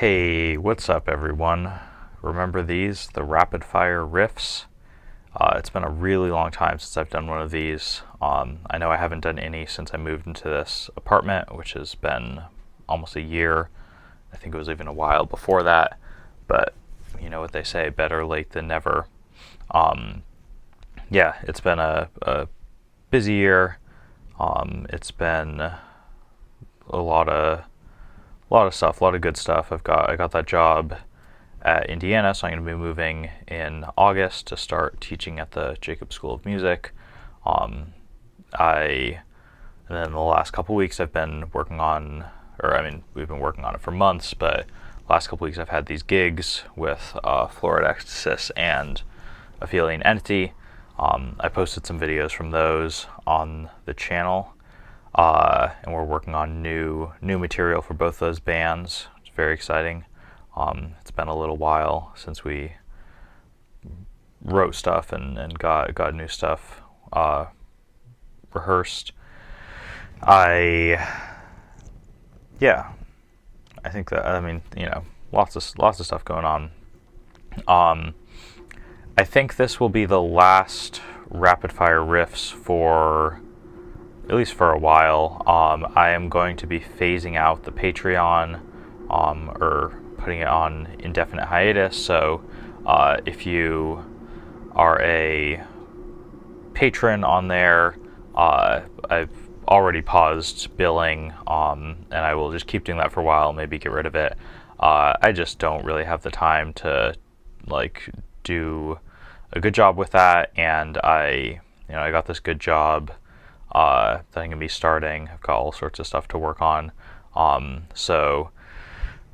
Hey, what's up everyone? Remember these, the rapid fire riffs? It's been a really long time since I've done one of these. I know I haven't done any since I moved into this apartment, which has been almost a year. I think it was even a while before that, but you know what they say, better late than never. Yeah, it's been a busy year. It's been a lot of stuff, a lot of good stuff. I got that job at Indiana, so I'm going to be moving in August to start teaching at the Jacob School of Music. And then the last couple weeks I've been working on, we've been working on it for months, but last couple weeks I've had these gigs with Floridexis and a feeling entity. I posted some videos from those on the channel. And we're working on new material for both those bands. It's very exciting. It's been a little while since we wrote stuff and got new stuff rehearsed. I think that lots of stuff going on. I think this will be the last rapid fire riffs for at least for a while. I am going to be phasing out the Patreon, or putting it on indefinite hiatus. So if you are a patron on there, I've already paused billing, and I will just keep doing that for a while, maybe get rid of it. I just don't really have the time to do a good job with that, and I got this good job that I'm gonna be starting. I've got all sorts of stuff to work on. So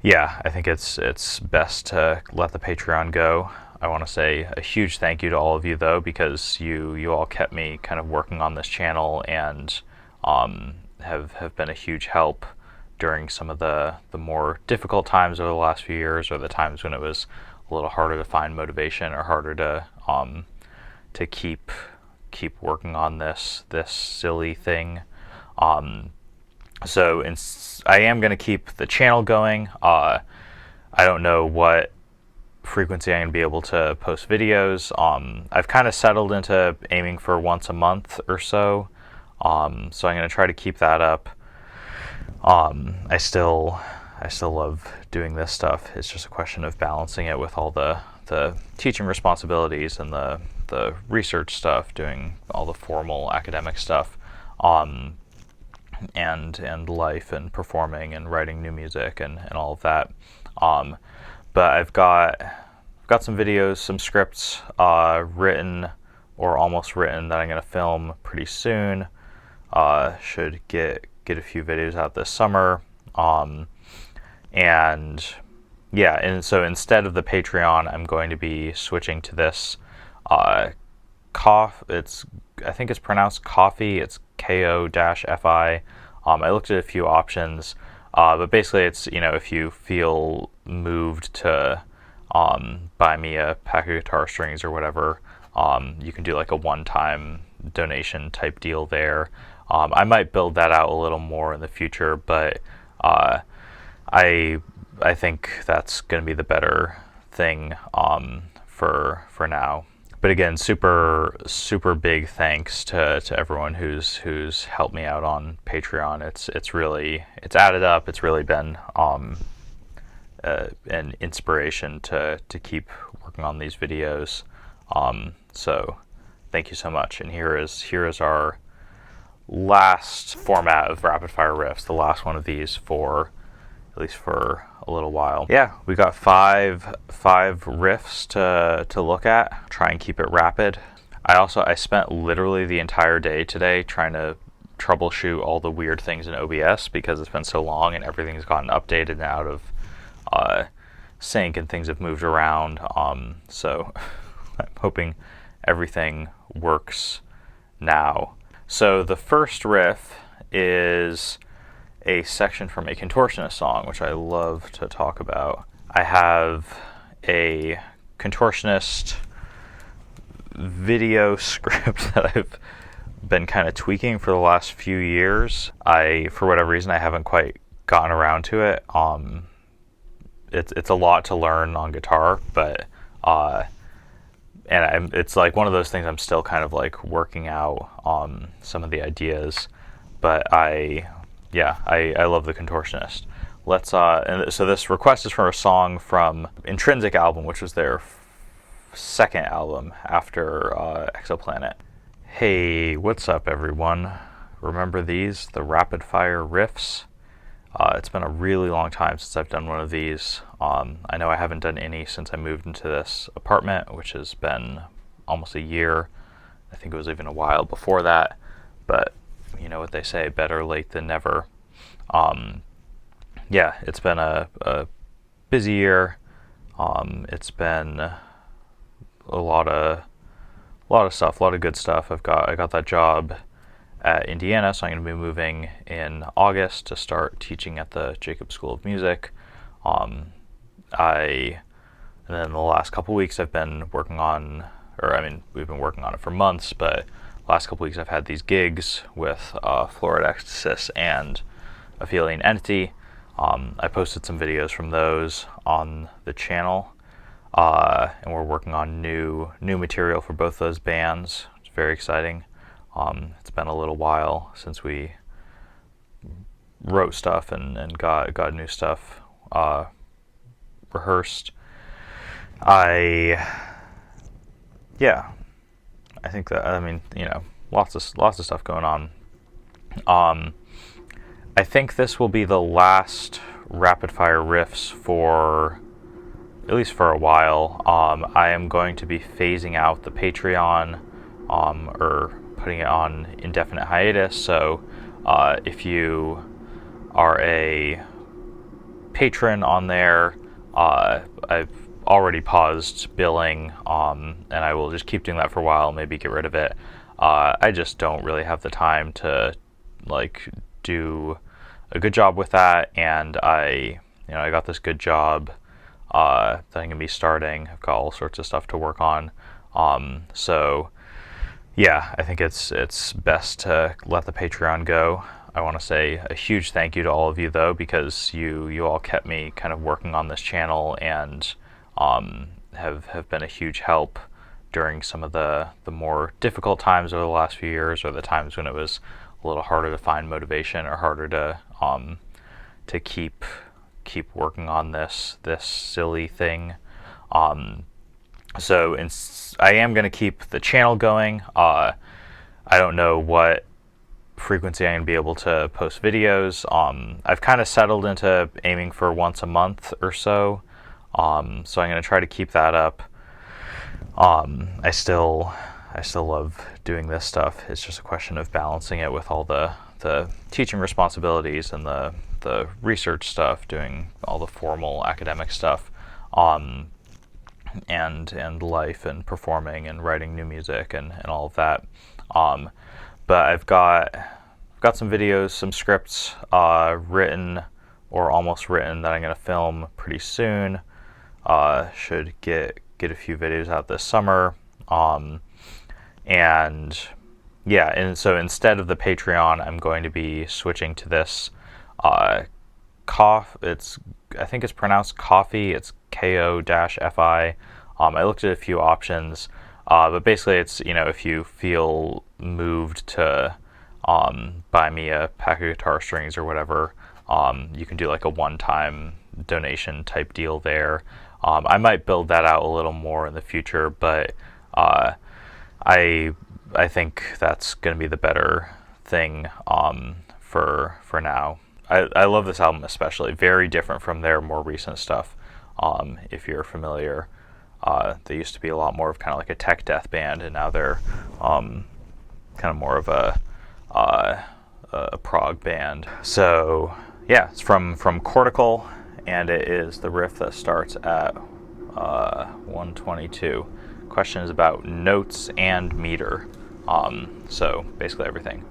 yeah, I think it's best to let the Patreon go. I want to say a huge thank you to all of you though, because you all kept me kind of working on this channel and have been a huge help during some of the more difficult times over the last few years, or the times when it was a little harder to find motivation or harder to keep working on this silly thing. So I am going to keep the channel going. I don't know what frequency I'm going to be able to post videos. I've kind of settled into aiming for once a month or so. So I'm going to try to keep that up. I still love doing this stuff. It's just a question of balancing it with all the teaching responsibilities and the research stuff, doing all the formal academic stuff, and life and performing and writing new music and all of that. But I've got some videos, some scripts written or almost written that I'm going to film pretty soon. Should get a few videos out this summer. And so instead of the Patreon, I'm going to be switching to this I think it's pronounced Ko-fi. It's Ko-fi. I looked at a few options, but basically it's, if you feel moved to buy me a pack of guitar strings or whatever, you can do like a one-time donation type deal there. I might build that out a little more in the future, but I think that's going to be the better thing for now. But again, super big thanks to everyone who's helped me out on Patreon. It's added up. It's really been an inspiration to keep working on these videos. So thank you so much. And here is our last format of rapid fire riffs. The last one of these for at least for a little while. Yeah, we got five riffs to look at. Try and keep it rapid. I spent literally the entire day today trying to troubleshoot all the weird things in OBS because it's been so long and everything's gotten updated and out of sync and things have moved around. So I'm hoping everything works now. So the first riff is a section from a Contortionist song, which I love to talk about. I have a Contortionist video script that I've been kind of tweaking for the last few years. For whatever reason, I haven't quite gotten around to it. it's a lot to learn on guitar, but it's like one of those things I'm still kind of like working out on some of the ideas, but I love the Contortionist. And so this request is for a song from Intrinsic album, which was their second album after Exoplanet. Hey, what's up everyone? Remember these, the rapid fire riffs? It's been a really long time since I've done one of these. I know I haven't done any since I moved into this apartment, which has been almost a year. I think it was even a while before that, but you know what they say, better late than never. Yeah, it's been a busy year. It's been a lot of stuff, a lot of good stuff. I got that job at Indiana, so I'm going to be moving in August to start teaching at the Jacobs School of Music. And then the last couple weeks I've been working on, we've been working on it for months, but the last couple weeks I've had these gigs with Florid Ecstasis and Aphelion Entity. I posted some videos from those on the channel, and we're working on new material for both those bands. It's very exciting. It's been a little while since we wrote stuff and got new stuff rehearsed. I think that, lots of stuff going on. I think this will be the last rapid fire riffs for at least for a while. I am going to be phasing out the Patreon, or putting it on indefinite hiatus. So if you are a patron on there, I've already paused billing, and I will just keep doing that for a while, maybe get rid of it. I just don't really have the time to do a good job with that, and I got this good job that I'm going to be starting. I've got all sorts of stuff to work on. So yeah, I think it's best to let the Patreon go. I want to say a huge thank you to all of you though, because you all kept me kind of working on this channel and have been a huge help during some of the more difficult times over the last few years, or the times when it was a little harder to find motivation or harder to keep working on this silly thing. So I am going to keep the channel going. I don't know what frequency I'm going to be able to post videos. I've kind of settled into aiming for once a month or so. So I'm going to try to keep that up. I still love doing this stuff. It's just a question of balancing it with all the teaching responsibilities and the research stuff, doing all the formal academic stuff, and life and performing and writing new music and all of that. But I've got some videos, some scripts written or almost written that I'm going to film pretty soon. Should get a few videos out this summer. And so instead of the Patreon, I'm going to be switching to this I think it's pronounced Ko-fi. It's Ko-fi. I looked at a few options, but basically it's, if you feel moved to buy me a pack of guitar strings or whatever, you can do like a one-time donation type deal there. I might build that out a little more in the future, but I think that's going to be the better thing for now. I love this album especially. Very different from their more recent stuff. If you're familiar, they used to be a lot more of kind of like a tech death band, and now they're kind of more of a prog band. So yeah, it's from Cortical, and it is the riff that starts at 122. Question is about notes and meter. So basically everything.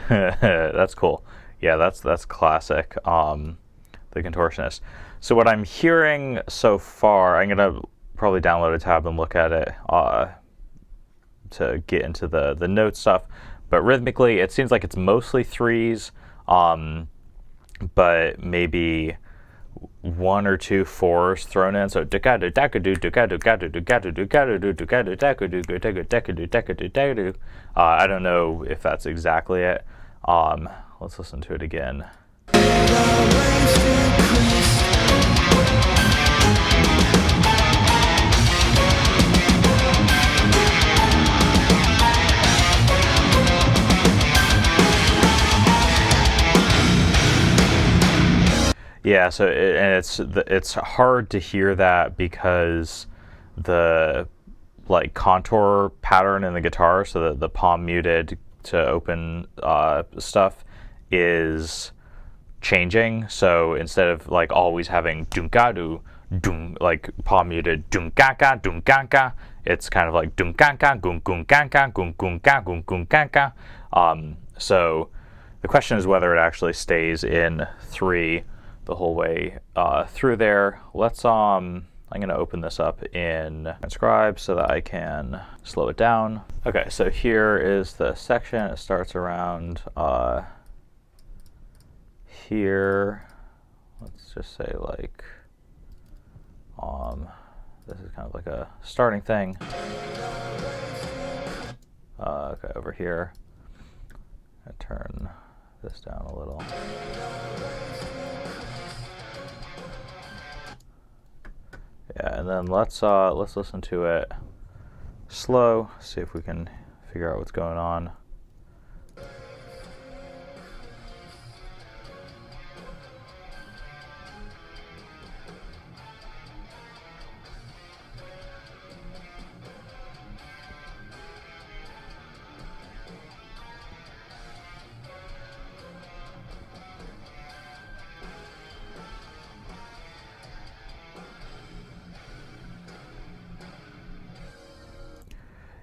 That's cool. Yeah, that's classic. The Contortionist. So what I'm hearing so far, I'm gonna probably download a tab and look at it to get into the note stuff. But rhythmically, it seems like it's mostly threes, but maybe one or two fours thrown in. So I don't know if that's exactly it. Let's listen to it again. Yeah, so it's hard to hear that because the like contour pattern in the guitar, so the palm muted to open stuff is changing. So instead of like always having dunkadu dum like palm muted dunkaka, it's kind of like dunkaka gungunkanka gungunka gungunkanka. So the question is whether it actually stays in 3 the whole way through there. Let's I'm gonna open this up in transcribe so that I can slow it down. Okay, so here is the section. It starts around here. Let's just say like this is kind of like a starting thing. Okay, over here I turn this down a little. Yeah, and then let's listen to it slow, see if we can figure out what's going on.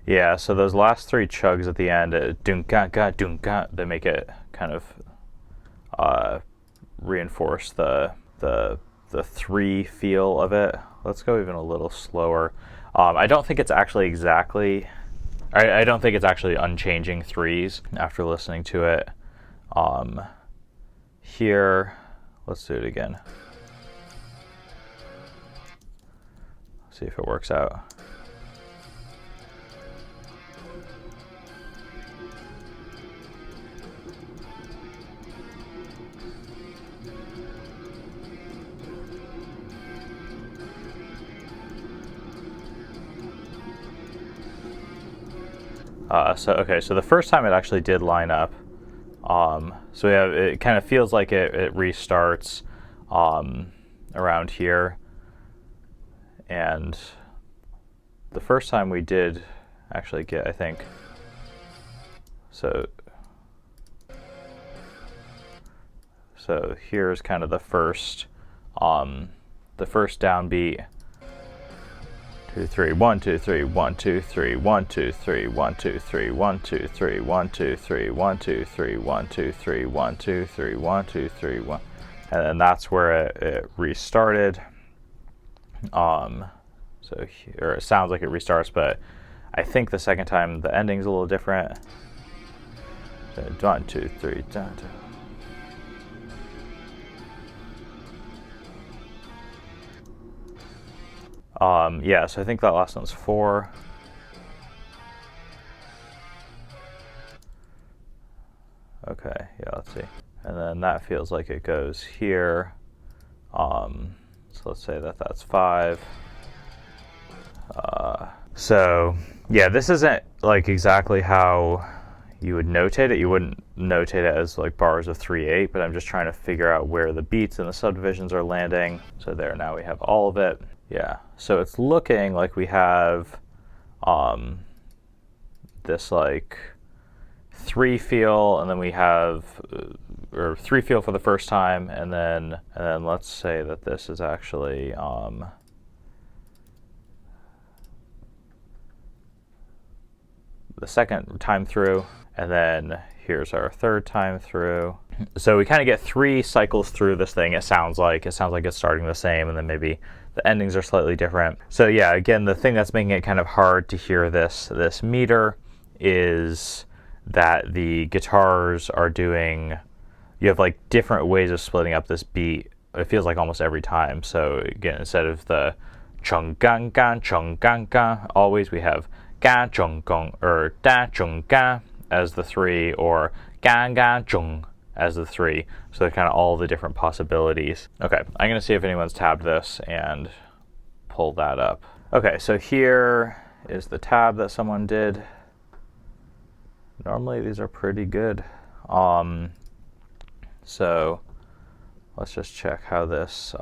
Yeah, so those last 3 chugs at the end, dunka dunka, they make it kind of reinforce the 3 feel of it. Let's go even a little slower. I don't think it's actually exactly. I don't think it's actually unchanging 3s after listening to it. Here, let's do it again. See if it works out. So the first time it actually did line up. So we have, it kind of feels like it restarts around here. And the first time we did actually get, I think, so here's kind of the first downbeat. 2 3 1 2 3 1 2 3 1 2 3 1 2 3 1 2 3 1 2 3 1 2 3 1 2 3 1 2 3 1 2 3 1, and then that's where it restarted. So here it sounds like it restarts, but I think the second time the ending's a little different. So 1 2 3 down. Yeah, so I think that last one's 4. Okay, yeah, let's see. And then that feels like it goes here. So let's say that that's 5. So yeah, this isn't like exactly how you would notate it. You wouldn't notate it as like bars of 3/8, but I'm just trying to figure out where the beats and the subdivisions are landing. So there, now we have all of it. Yeah, so it's looking like we have this like 3 feel, and then we have or 3 feel for the first time, and then let's say that this is actually the second time through, and then here's our third time through. So we kind of get 3 cycles through this thing. It sounds like it's starting the same, and then maybe the endings are slightly different. So yeah, again, the thing that's making it kind of hard to hear this meter is that the guitars are doing, you have like different ways of splitting up this beat. It feels like almost every time. So again, instead of the chung gang gang, always we have ga chung gong or da chung ga as the 3, or ga ga chung as the 3. So they're kind of all the different possibilities. Okay, I'm gonna see if anyone's tabbed this and pull that up. Okay, so here is the tab that someone did. Normally these are pretty good. So let's just check how this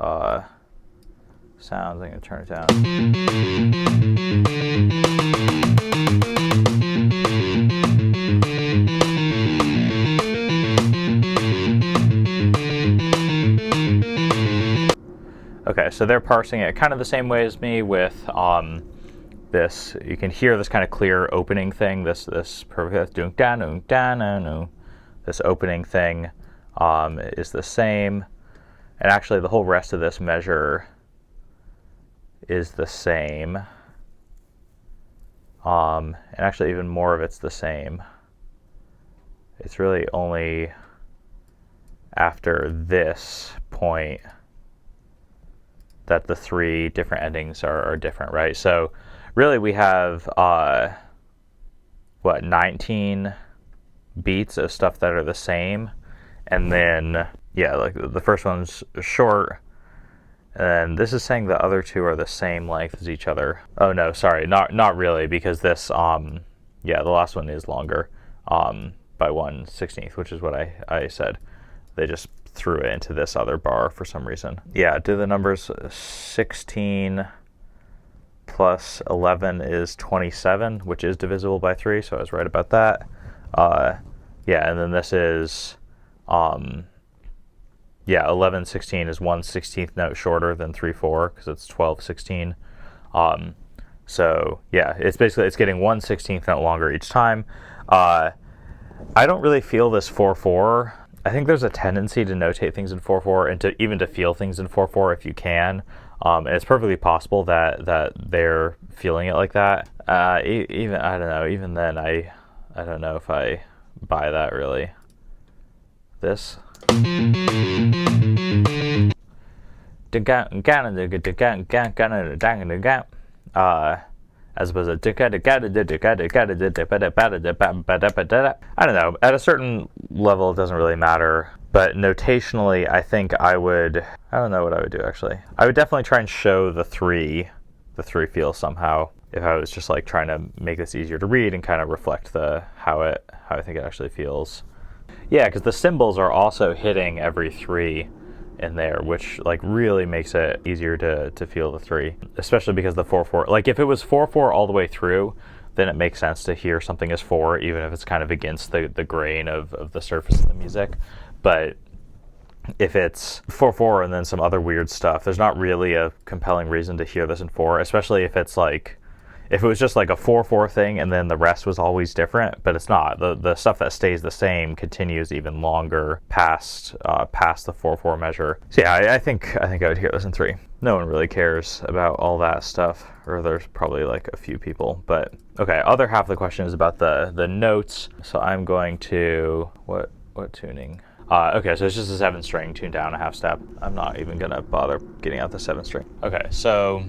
sounds. I'm gonna turn it down. Okay, so they're parsing it kind of the same way as me with this. You can hear this kind of clear opening thing. This perfect this opening thing is the same, and actually the whole rest of this measure is the same. And actually even more of it's the same. It's really only after this point that the 3 different endings are different, right? So really we have 19 beats of stuff that are the same, and then yeah, like the first one's short, and this is saying the other 2 are the same length as each other. Oh no, sorry, not really, because this yeah, the last one is longer by 1/16, which is what I said. They just threw it into this other bar for some reason. Yeah, do the numbers 16 plus 11 is 27, which is divisible by 3, so I was right about that. Yeah, and then this is, yeah, 11/16 is 1/16 note shorter than 3/4 because it's 12/16. So yeah, it's getting 1/16 note longer each time. I don't really feel this 4/4. I think there's a tendency to notate things in 4/4 and to even to feel things in 4/4 if you can. And it's perfectly possible that they're feeling it like that. Even I don't know. Even then, I don't know if I buy that really. This. As opposed to I don't know. At a certain level, it doesn't really matter. But notationally, I think I don't know what I would do actually. I would definitely try and show the 3 feel somehow. If I was just like trying to make this easier to read and kind of reflect how I think it actually feels. Yeah, because the cymbals are also hitting every 3 in there, which like really makes it easier to feel the 3, especially because the 4/4, like if it was 4/4 all the way through, then it makes sense to hear something as 4, even if it's kind of against the grain of the surface of the music. But if it's 4/4 and then some other weird stuff, there's not really a compelling reason to hear this in 4, especially if it's like, if it was just like a 4/4 thing and then the rest was always different, but it's not. The stuff that stays the same continues even longer past the 4/4 measure. So yeah, I think I would hear this in 3. No one really cares about all that stuff, or there's probably like a few people. But okay, other half of the question is about the notes. So I'm going to what tuning? Okay, so it's just a 7-string tuned down a half step. I'm not even gonna bother getting out the 7-string. Okay, so.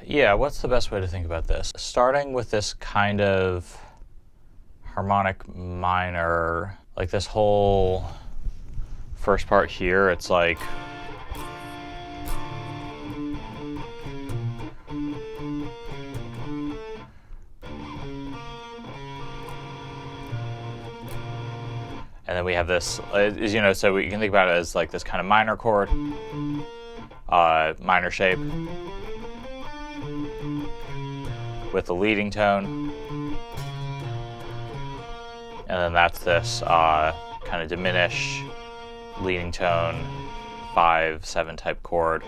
Yeah, what's the best way to think about this? Starting with this kind of harmonic minor, like this whole first part here, it's like and then we have this, you know, so we can think about it as like this kind of minor chord, minor shape, with the leading tone, And then that's this kind of diminish, leading tone, 5/7 type chord.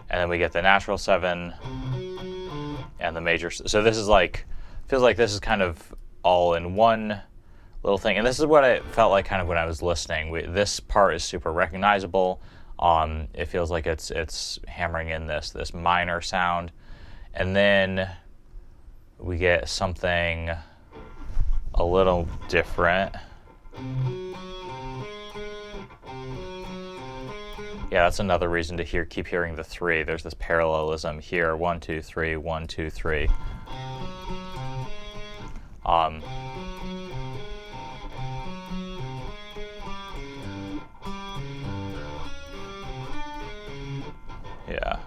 And then we get the natural 7 and the major. So this is like, feels like this is kind of all in one little thing. And this is what it felt like kind of when I was listening. This part is super recognizable. It feels like it's hammering in this minor sound. And then we get something a little different. Yeah, that's another reason to keep hearing the 3. There's this parallelism here. 1, 2, 3, 1, 2, 3. Yeah.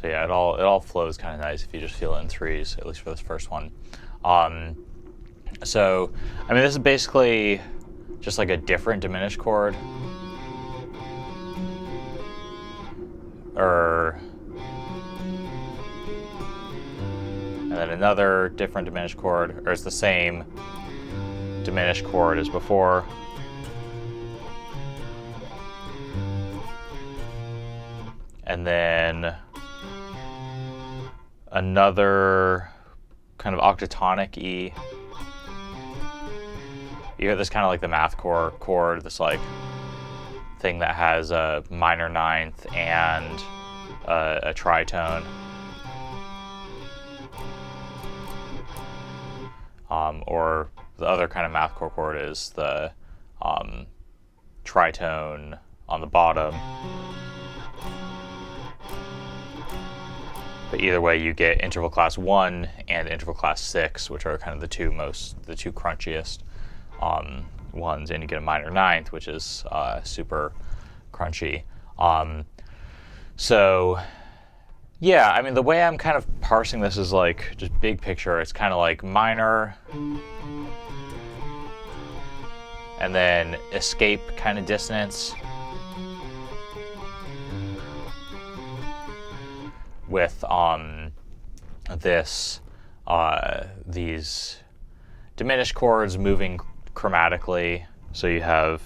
So yeah, it all flows kind of nice if you just feel it in 3s, at least for this first one. So, I mean, this is basically just like a different diminished chord. And then another different diminished chord, or it's the same diminished chord as before. And then another kind of octatonic E. You hear this kind of like the math chord, this like thing that has a minor 9th and a tritone. Or the other kind of math chord is the tritone on the bottom. But either way, you get interval class 1 and interval class 6, which are kind of the two crunchiest ones, and you get a minor 9th, which is super crunchy. So yeah, I mean, the way I'm kind of parsing this is like just big picture. It's kind of like minor and then escape kind of dissonance with these diminished chords moving chromatically. So you have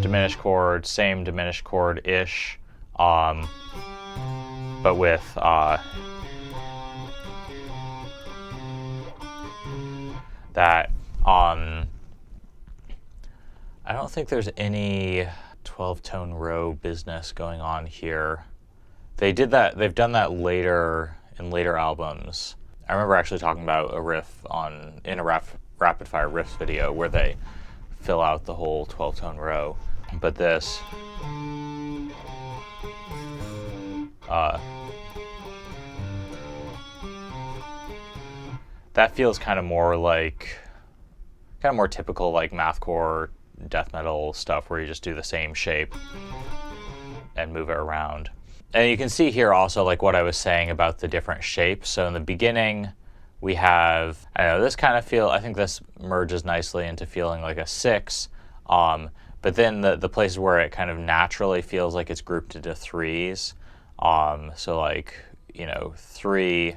diminished chord, same diminished chord-ish, but with that I don't think there's any 12-tone row business going on here. They did that. They've done that later in later albums. I remember actually talking about a riff in a rapid fire riffs video where they fill out the whole 12-tone row. But this that feels kind of more typical like mathcore death metal stuff where you just do the same shape and move it around. And you can see here also like what I was saying about the different shapes. So in the beginning we have, I don't know, this kind of I think this merges nicely into feeling like a 6. But then the places where it kind of naturally feels like it's grouped into 3s. So like, 3,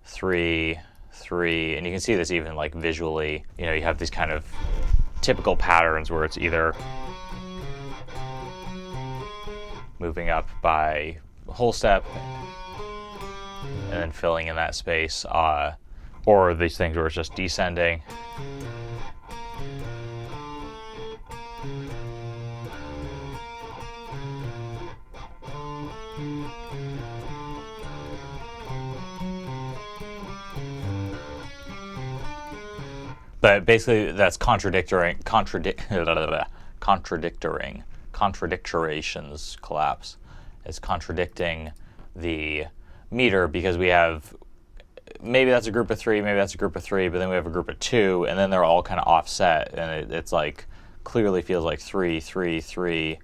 3, 3, and you can see this even like visually. You have these kind of typical patterns where it's either moving up by a whole step and then filling in that space, or these things where it's just descending. But basically, that's contradictorations collapse. It's contradicting the meter because we have, maybe that's a group of 3, maybe that's a group of 3, but then we have a group of 2, and then they're all kind of offset, and it's like clearly feels like 3, 3, 3,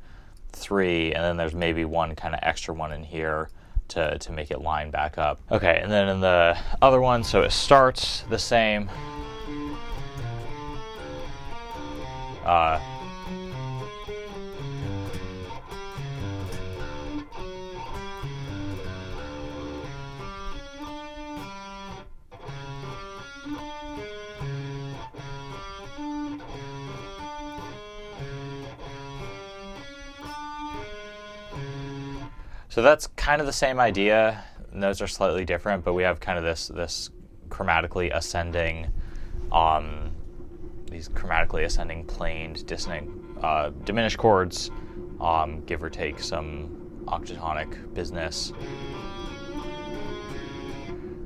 3, and then there's maybe one kind of extra one in here to make it line back up. Okay, and then in the other one, so it starts the same. So that's kind of the same idea. Notes are slightly different, but we have kind of this chromatically ascending, these chromatically ascending planed dissonant diminished chords, give or take some octatonic business.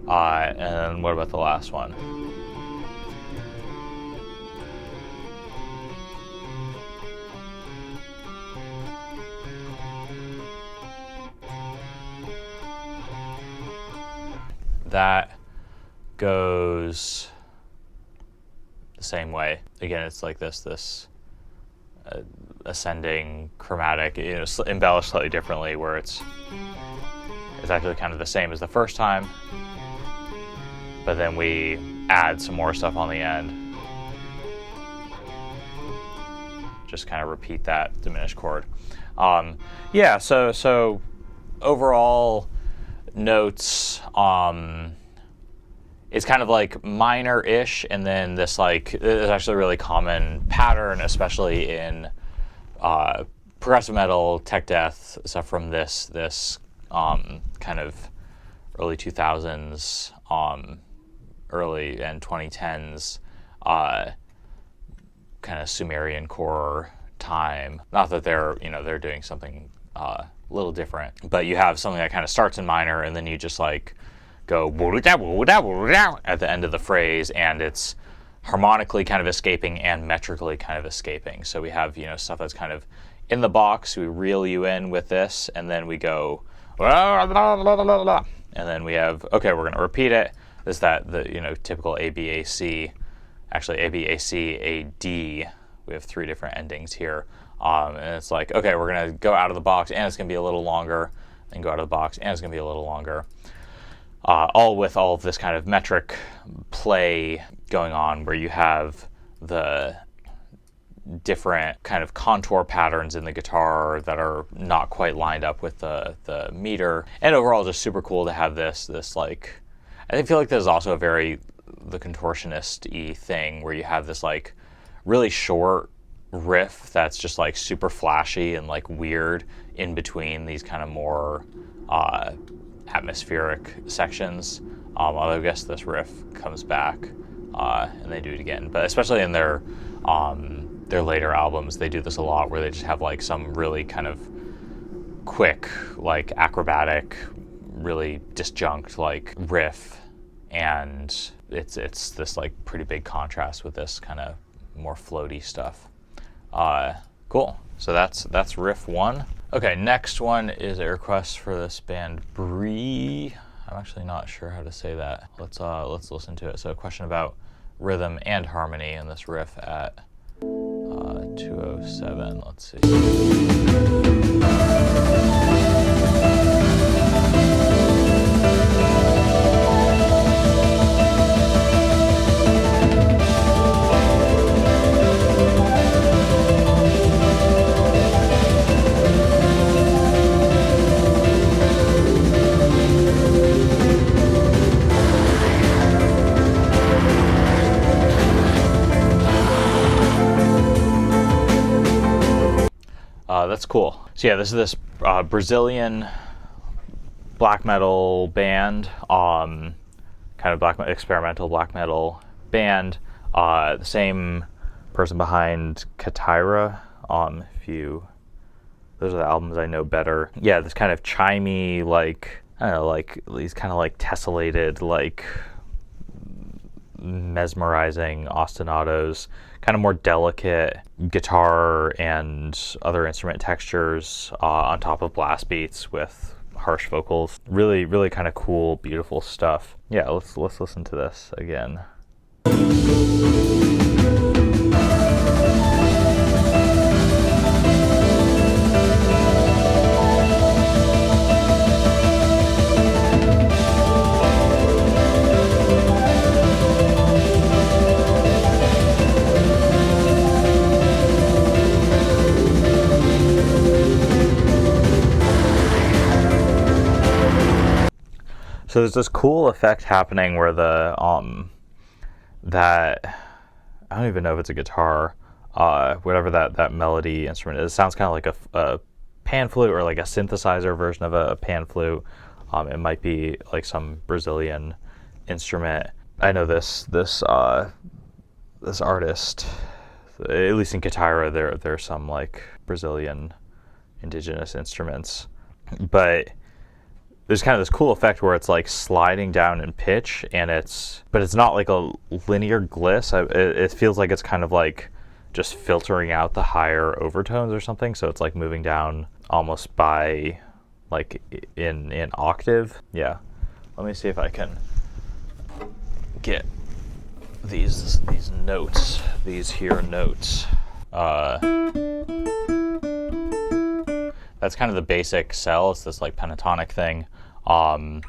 And what about the last one? That goes the same way. Again, it's like this ascending chromatic, embellished slightly differently, where it's actually kind of the same as the first time, but then we add some more stuff on the end. Just kind of repeat that diminished chord. Yeah, so overall notes, it's kind of like minor-ish, and then this like is actually a really common pattern, especially in progressive metal, tech death, stuff from this kind of early 2000s, early and 2010s, kind of Sumerian core time. Not that they're doing something a little different, but you have something that kind of starts in minor, and then you just like go at the end of the phrase, and it's harmonically kind of escaping and metrically kind of escaping. So we have stuff that's kind of in the box. We reel you in with this, and then we go, and then we have, okay, we're going to repeat it. Is that the typical A B A C? Actually, A B A C A D. We have 3 different endings here, and it's like, okay, we're going to go out of the box, and it's going to be a little longer, and go out of the box, and it's going to be a little longer. All with all of this kind of metric play going on, where you have the different kind of contour patterns in the guitar that are not quite lined up with the meter. And overall, just super cool to have this like, I feel like this is also a very the Contortionist-y thing, where you have this like really short riff that's just like super flashy and like weird in between these kind of more atmospheric sections. Although I guess this riff comes back and they do it again, but especially in their later albums, they do this a lot, where they just have like some really kind of quick, like acrobatic, really disjunct like riff, and it's this like pretty big contrast with this kind of more floaty stuff. Cool. So that's riff 1. Okay, next one is a request for this band Brie. I'm actually not sure how to say that. Let's listen to it. So a question about rhythm and harmony in this riff at 207. Let's see. That's cool. So yeah, this is this Brazilian black metal band, kind of experimental black metal band. The same person behind Katira. Those are the albums I know better. Yeah, this kind of chimey, like, I don't know, like these kind of like tessellated, like mesmerizing ostinatos, kind of more delicate guitar and other instrument textures on top of blast beats with harsh vocals. Really, really kind of cool, beautiful stuff. Yeah, let's listen to this again. So there's this cool effect happening where the that, I don't even know if it's a guitar, whatever that melody instrument is, it sounds kind of like a pan flute or like a synthesizer version of a pan flute. It might be like some Brazilian instrument. I know this artist, at least in guitarra, there's some like Brazilian indigenous instruments, but there's kind of this cool effect where it's like sliding down in pitch, but it's not like a linear gliss. It feels like it's kind of like just filtering out the higher overtones or something. So it's like moving down almost by like in octave. Yeah. Let me see if I can get these notes, these here notes. That's kind of the basic cell. It's this like pentatonic thing. And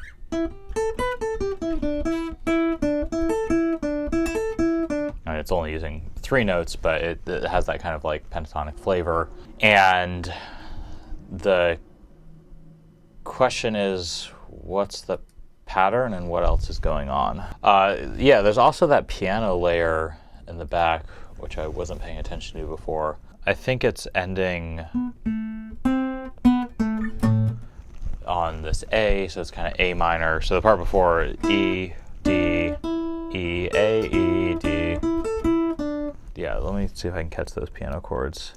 it's only using 3 notes, but it has that kind of like pentatonic flavor. And the question is, what's the pattern and what else is going on? Yeah, there's also that piano layer in the back, which I wasn't paying attention to before. I think it's ending on this A, so it's kind of A minor. So the part before, E, D, E, A, E, D. Yeah, let me see if I can catch those piano chords.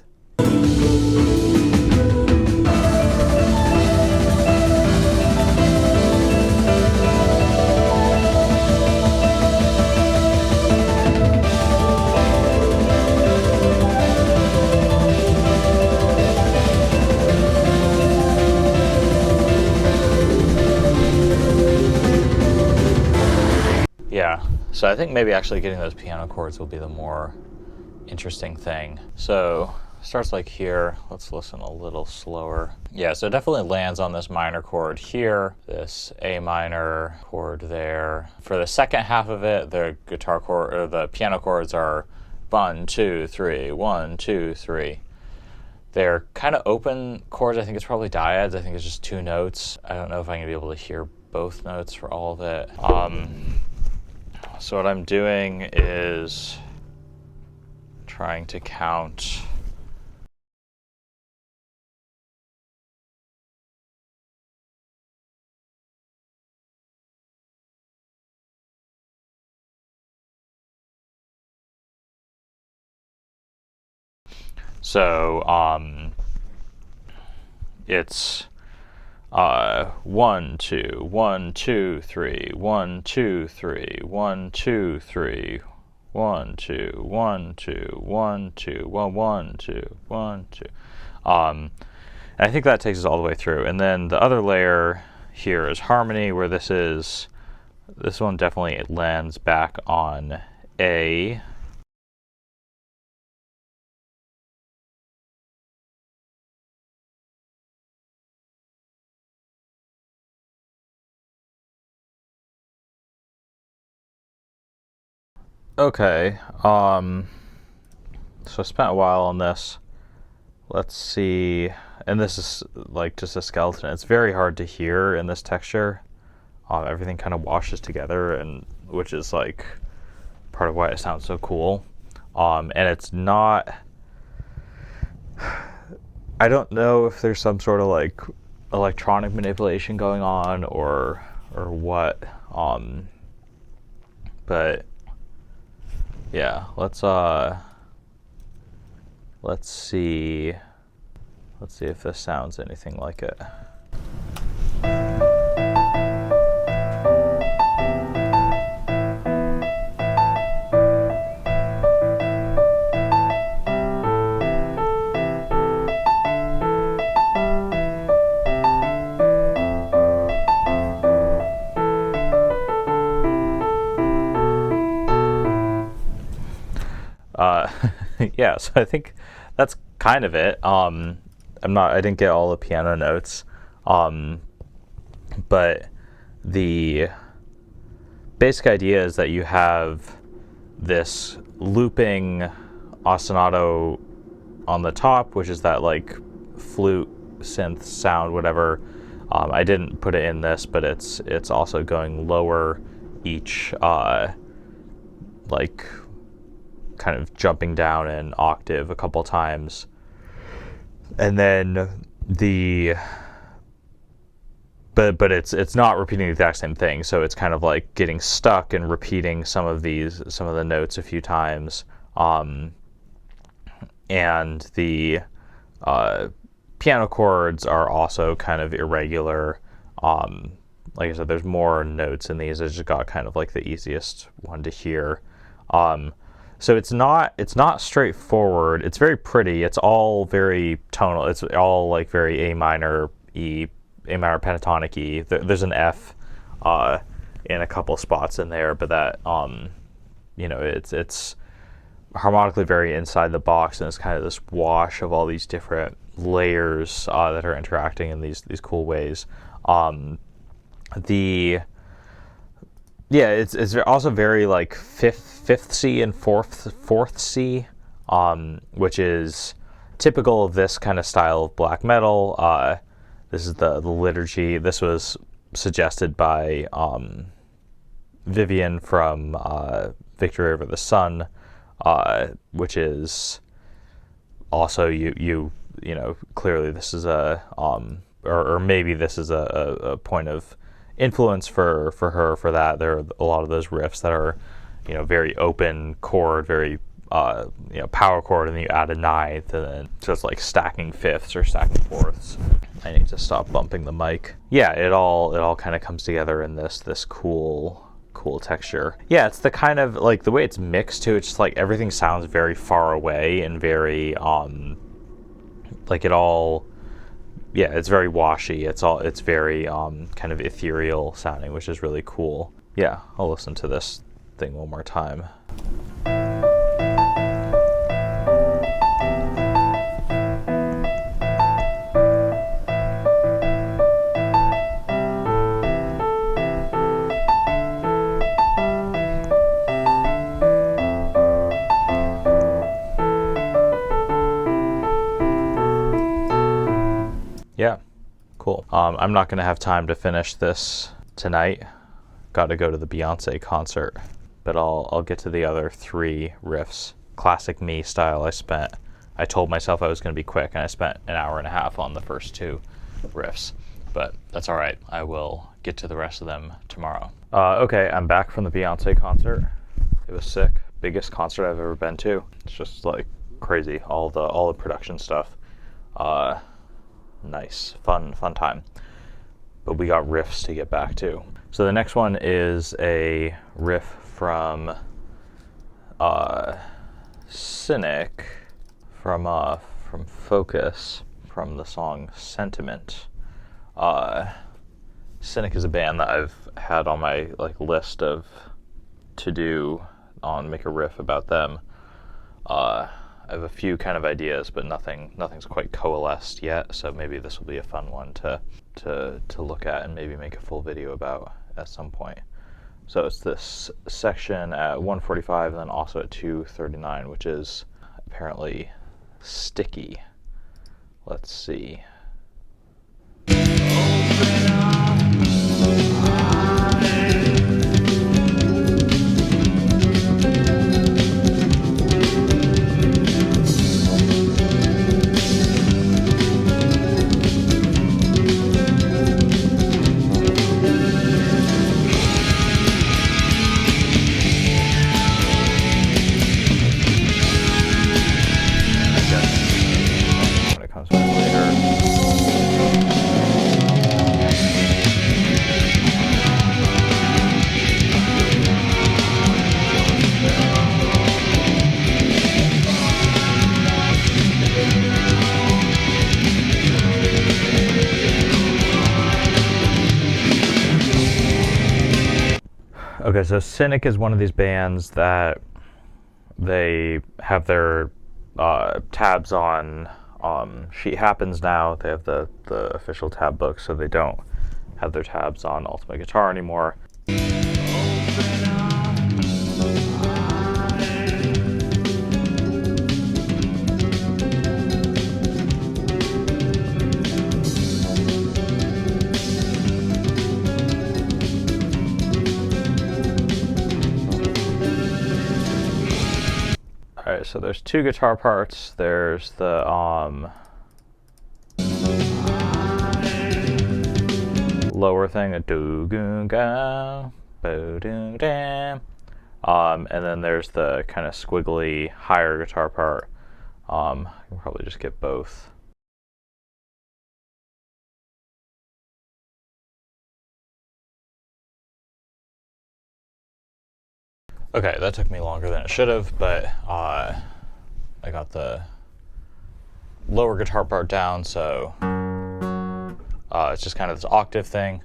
Yeah, so I think maybe actually getting those piano chords will be the more interesting thing. So starts like here. Let's listen a little slower. Yeah, so it definitely lands on this minor chord here, this A minor chord there. For the second half of it, the guitar chord or the piano chords are 1, 2, 3, 1, 2, 3. They're kind of open chords. I think it's probably dyads. I think it's just 2 notes. I don't know if I'm gonna be able to hear both notes for all of it. So what I'm doing is trying to count it's 1, 2, 1, 2, 3, 1, 2, 3, 1, 2, 3, 1, 2, 1, 2, 1, 2, 1, 1, 2, 1, 2. And I think that takes us all the way through. And then the other layer here is harmony, where this one definitely lands back on A. Okay, so I spent a while on this. Let's see, and this is like just a skeleton. It's very hard to hear in this texture. Everything kind of washes together, and which is like part of why it sounds so cool. And it's not, I don't know if there's some sort of like electronic manipulation going on or what. But yeah, let's see if this sounds anything like it. Yeah, so I think that's kind of it. I didn't get all the piano notes, but the basic idea is that you have this looping ostinato on the top, which is that like flute synth sound, whatever. I didn't put it in this, but it's also going lower each, like kind of jumping down an octave a couple times. And then the but it's not repeating the exact same thing, so it's kind of like getting stuck and repeating some of the notes a few times, and the piano chords are also kind of irregular. Like I said, there's more notes in these. I just got kind of like the easiest one to hear. So it's not straightforward. It's very pretty. It's all very tonal. It's all like very A minor pentatonic E. There's an F in a couple spots in there, but that it's harmonically very inside the box, and it's kind of this wash of all these different layers that are interacting in these cool ways. It's also very like fifth C and fourth C, which is typical of this kind of style of black metal. This is the liturgy. This was suggested by Vivian from Victory Over the Sun, which is also you know clearly this is a or maybe this is a point of influence for her for that. There are a lot of those riffs that are very open chord, very power chord, and then you add a ninth, and then so it's like stacking fifths or stacking fourths. I need to stop bumping the mic. Yeah, it all kind of comes together in this cool texture. Yeah, it's the kind of like the way it's mixed too. It's just like everything sounds very far away and very like it all. Yeah, it's very washy. It's very kind of ethereal sounding, which is really cool. Yeah, I'll listen to this thing one more time. Yeah, cool. I'm not going to have time to finish this tonight. Got to go to the Beyonce concert, but I'll get to the other 3 riffs. Classic me style. I told myself I was going to be quick, and I spent an hour and a half on the first 2 riffs, but that's all right. I will get to the rest of them tomorrow. Okay, I'm back from the Beyonce concert. It was sick. Biggest concert I've ever been to. It's just like crazy. All the production stuff. Nice, fun time. But we got riffs to get back to. So the next one is a riff from Cynic, from Focus, from the song Sentiment. Cynic is a band that I've had on my list of to do on make a riff about them. I have a few kind of ideas, but nothing's quite coalesced yet. So maybe this will be a fun one to look at and maybe make a full video about at some point. So it's this section at 1:45 and then also at 2:39, which is apparently sticky. Let's see. Okay, so Cynic is one of these bands that they have their tabs on Sheet Happens now. They have the official tab book, so they don't have their tabs on Ultimate Guitar anymore. Alright, so there's 2 guitar parts. There's the lower thing, a do-gu-ga, bo-do-dam. And then there's the kind of squiggly higher guitar part. I can probably just get both. Okay, that took me longer than it should have, but I got the lower guitar part down, so it's just kind of this octave thing.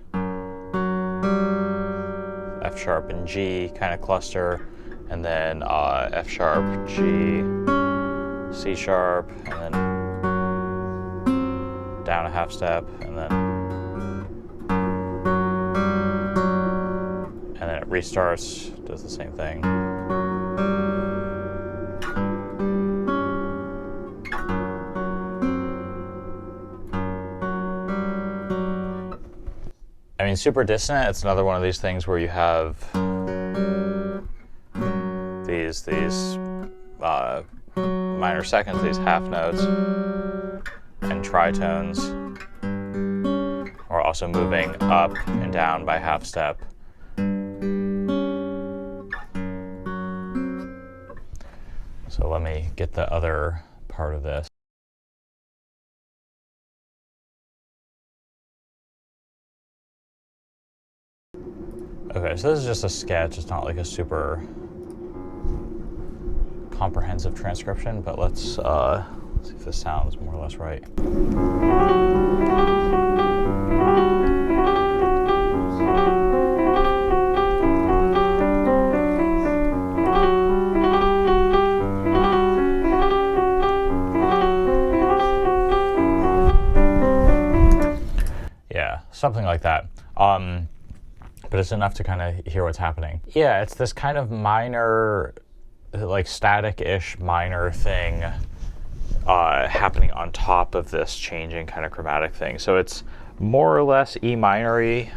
F sharp and G kind of cluster, and then F sharp, G, C sharp, and then down a half step, and then it restarts, does the same thing. I mean, super dissonant, it's another one of these things where you have these minor seconds, these half notes, and tritones are also moving up and down by half step. So let me get the other part of this. Okay, so this is just a sketch. It's not like a super comprehensive transcription, but let's see if this sounds more or less right. Yeah, something like that. But it's enough to kind of hear what's happening. Yeah, it's this kind of minor, like static-ish minor thing happening on top of this changing kind of chromatic thing. So it's more or less E minor-y.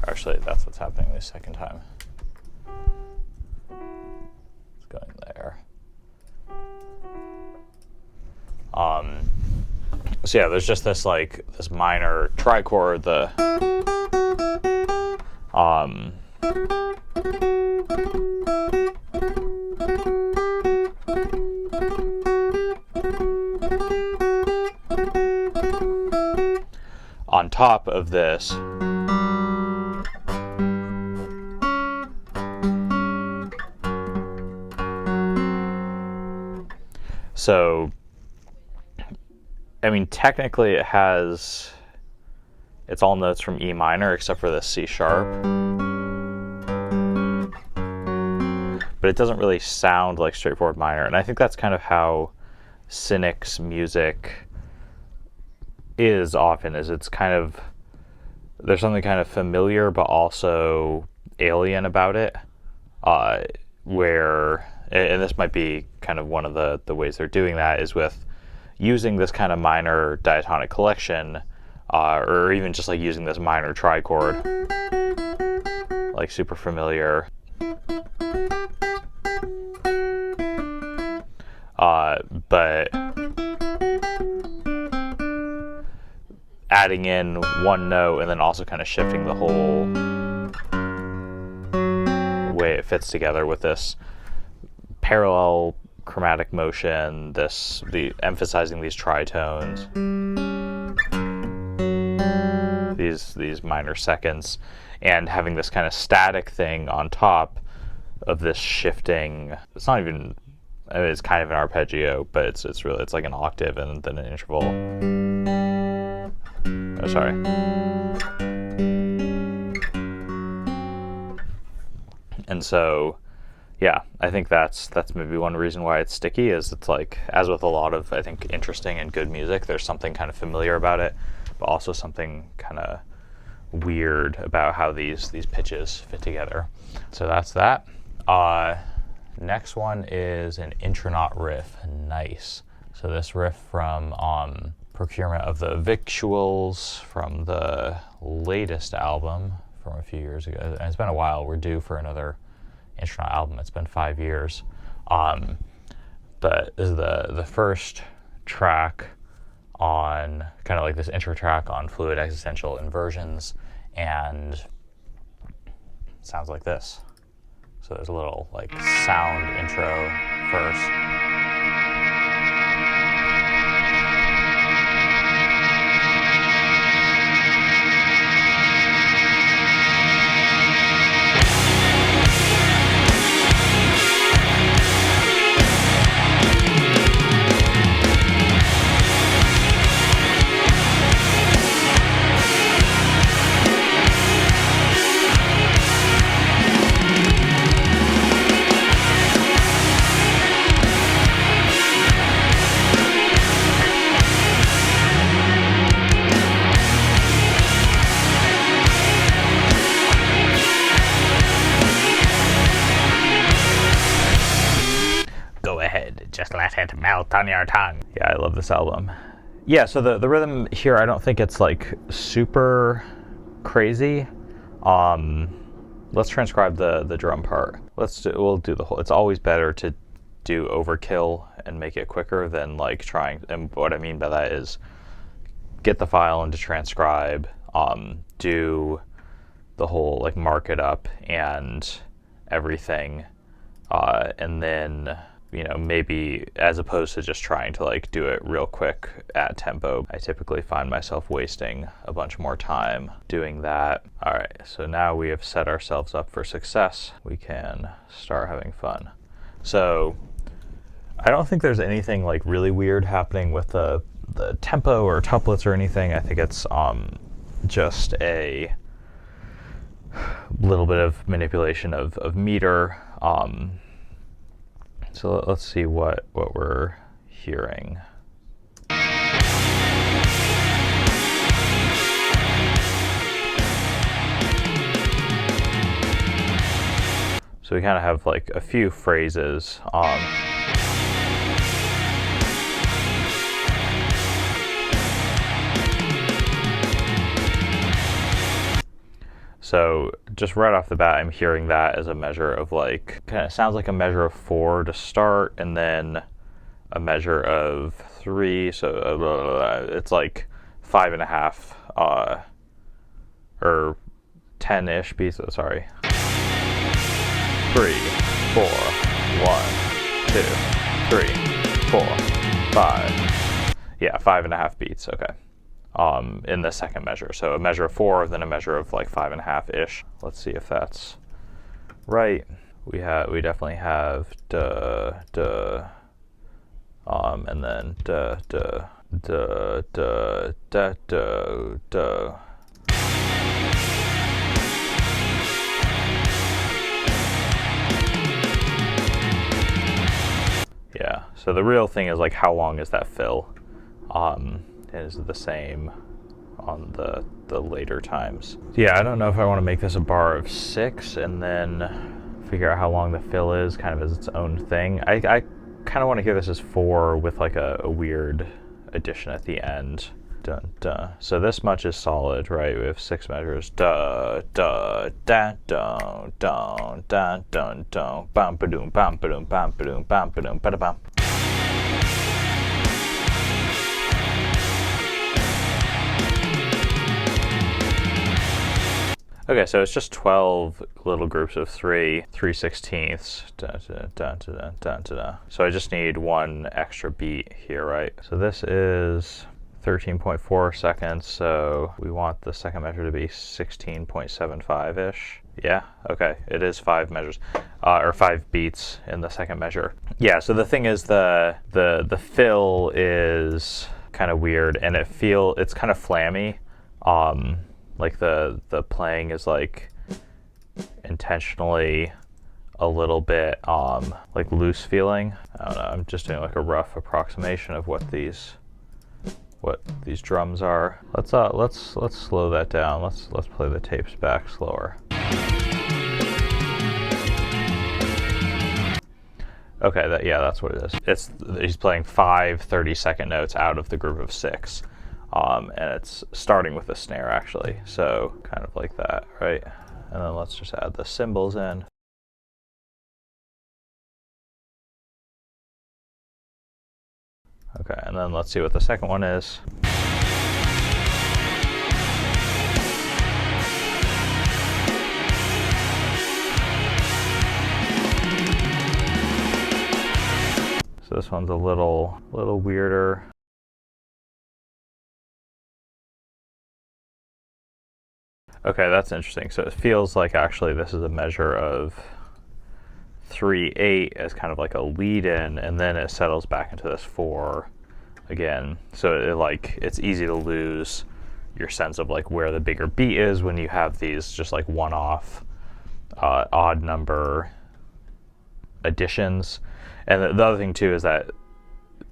Actually, that's what's happening the second time. It's going there. So yeah, there's just this this minor trichord, on top of this. So, I mean, technically it's all notes from E minor except for the C sharp. But it doesn't really sound like straightforward minor. And I think that's kind of how Cynic's music is often, is it's kind of, there's something kind of familiar but also alien about it, where, and this might be kind of one of the ways they're doing that, is with using this kind of minor diatonic collection, or even just like using this minor trichord, like super familiar. But adding in one note and then also kind of shifting the whole way it fits together with this parallel chromatic motion, emphasizing these tritones, these minor seconds, and having this kind of static thing on top of this shifting. It's not even, I mean, it's kind of an arpeggio, but it's really, it's like an octave and then an interval. Oh, sorry. And so, yeah, I think that's maybe one reason why it's sticky, is it's like, as with a lot of, I think, interesting and good music, there's something kind of familiar about it, but also something kind of weird about how these pitches fit together. So that's that. Next one is an Intronaut riff. Nice. So this riff from procurement of the victuals from the latest album from a few years ago. And it's been a while. We're due for another Intronaut album. It's been 5 years. But this is the first track on kind of like this intro track on Fluid Existential Inversions, and it sounds like this. So there's a little like sound intro first. Just let it melt on your tongue. Yeah, I love this album. Yeah, so the rhythm here, I don't think it's like super crazy. Let's transcribe the drum part. We'll do the whole. It's always better to do overkill and make it quicker than like trying. And what I mean by that is get the file into transcribe, do the whole like mark it up and everything, and then, you know, maybe as opposed to just trying to like do it real quick at tempo, I typically find myself wasting a bunch more time doing that. All right, so now we have set ourselves up for success. We can start having fun. So I don't think there's anything like really weird happening with the tempo or tuplets or anything. I think it's just a little bit of manipulation of meter. So let's see what we're hearing. So we kind of have like a few phrases. So just right off the bat, I'm hearing that as a measure of like, kind of sounds like a measure of 4 to start, and then a measure of 3. So it's like 5.5 or 10-ish beats. Sorry. 3, 4, 1, 2, 3, 4, 5. Yeah, 5.5 beats. Okay. In the second measure. So a measure of 4, then a measure of like 5.5-ish. Let's see if that's right. We definitely have duh, duh, and then duh, duh, duh, duh, duh, duh, duh. Yeah, so the real thing is like how long is that fill? Is the same on the later times. Yeah, I don't know if I want to make this a bar of 6 and then figure out how long the fill is kind of as its own thing. I kind of want to hear this as 4 with like a weird addition at the end. Dun, dun. So this much is solid, right? We have 6 measures. Da da da dun dun dun dun dun bam ba doom bam ba doom bam ba doom bam ba doom ba da bam. Okay, so it's just 12 little groups of 3 3/16ths. Da, da, da, da, da, da, da. So I just need 1 extra beat here, right? So this is 13.4 seconds, so we want the second measure to be 16.75-ish. Yeah, okay, it is 5 measures, or 5 beats in the second measure. Yeah, so the thing is the fill is kind of weird, and it's kind of flammy. Like the playing is like intentionally a little bit like loose feeling. I don't know, I'm just doing like a rough approximation of what these drums are. Let's slow that down. Let's play the tapes back slower. Okay, yeah, that's what it is. He's playing 5 30-second notes out of the group of 6. And it's starting with a snare, actually. So kind of like that, right? And then let's just add the cymbals in. Okay, and then let's see what the second one is. So this one's a little weirder. Okay, that's interesting. So it feels like actually this is a measure of 3/8 as kind of like a lead-in, and then it settles back into this 4 again. So it's easy to lose your sense of like where the bigger beat is when you have these just like one-off odd number additions. And the other thing too is that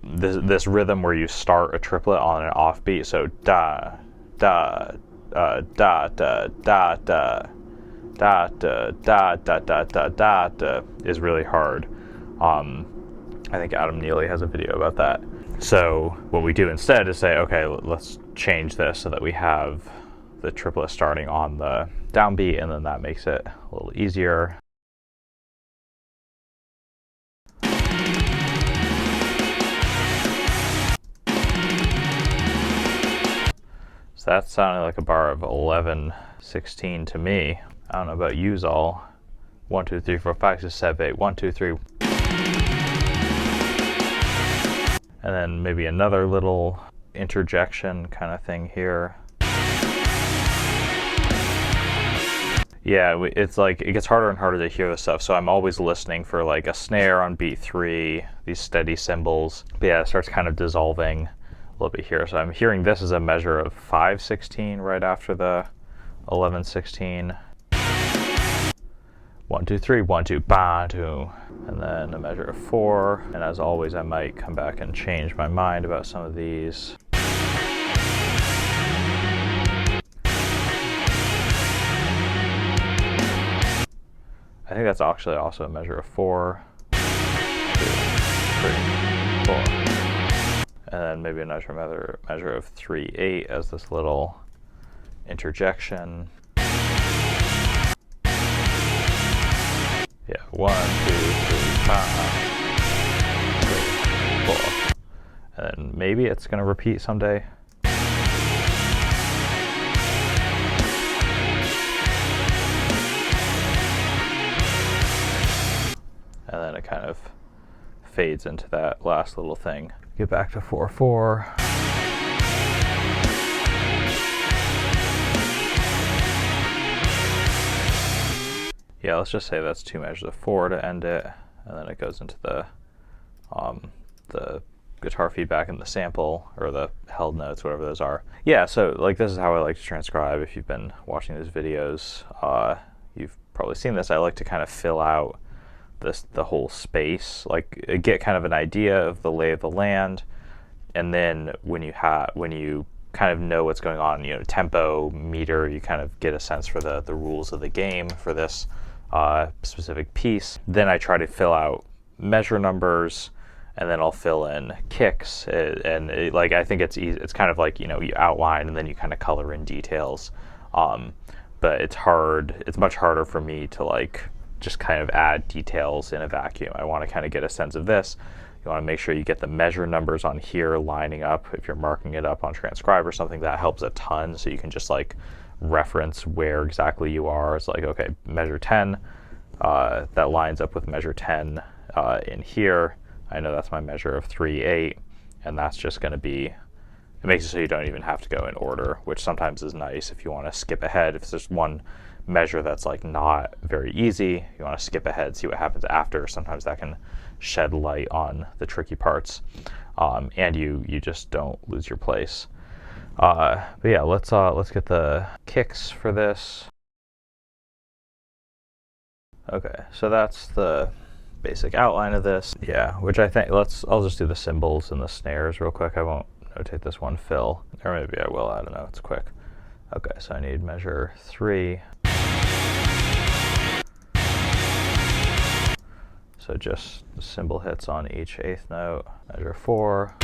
this rhythm where you start a triplet on an offbeat, so da da da da da da da da da da da da da is really hard. I think Adam Neely has a video about that. So what we do instead is say, okay, let's change this so that we have the triplet starting on the downbeat, and then that makes it a little easier. So that sounded like a bar of 11/16 to me. I don't know about yous all. 1 2 3 4 5 6 7 8 1 2 3. And then maybe another little interjection kind of thing here. Yeah, it's like it gets harder and harder to hear this stuff, so I'm always listening for like a snare on beat 3, these steady cymbals. But yeah, it starts kind of dissolving a little bit here. So I'm hearing this as a measure of 5/16 right after the 11/16. 1 2 3 1 2 ba 2, and then a measure of 4. And as always, I might come back and change my mind about some of these. I think that's actually also a measure of 4 2 3 4, and then maybe another measure of 3/8 as this little interjection. Yeah, 1 2 3 5 3 4, and then maybe it's going to repeat someday. And then it kind of fades into that last little thing. Get back to 4/4. Yeah, let's just say that's 2 measures of 4 to end it, and then it goes into the guitar feedback and the sample, or the held notes, whatever those are. Yeah, so like this is how I like to transcribe. If you've been watching these videos, you've probably seen this. I like to kind of fill out the whole space, like get kind of an idea of the lay of the land, and then when you kind of know what's going on, tempo, meter, you kind of get a sense for the rules of the game for this specific piece. Then I try to fill out measure numbers, and then I'll fill in kicks, like I think it's easy. It's kind of like you outline and then you kind of color in details, but it's hard. It's much harder for me to like just kind of add details in a vacuum. I want to kind of get a sense of this. You want to make sure you get the measure numbers on here lining up. If you're marking it up on transcribe or something, that helps a ton, so you can just like reference where exactly you are. It's like, okay, measure 10, that lines up with measure 10 in here. I know that's my measure of 3/8, and that's just going to be, it makes it so you don't even have to go in order, which sometimes is nice if you want to skip ahead. If there's one measure that's like not very easy, you want to skip ahead, see what happens after. Sometimes that can shed light on the tricky parts, and you just don't lose your place. But yeah, let's get the kicks for this. Okay, so that's the basic outline of this. Yeah, which I think I'll just do the cymbals and the snares real quick. I won't notate this one fill, or maybe I will. I don't know. It's quick. Okay, so I need measure 3. So just the cymbal hits on each eighth note. Measure 4.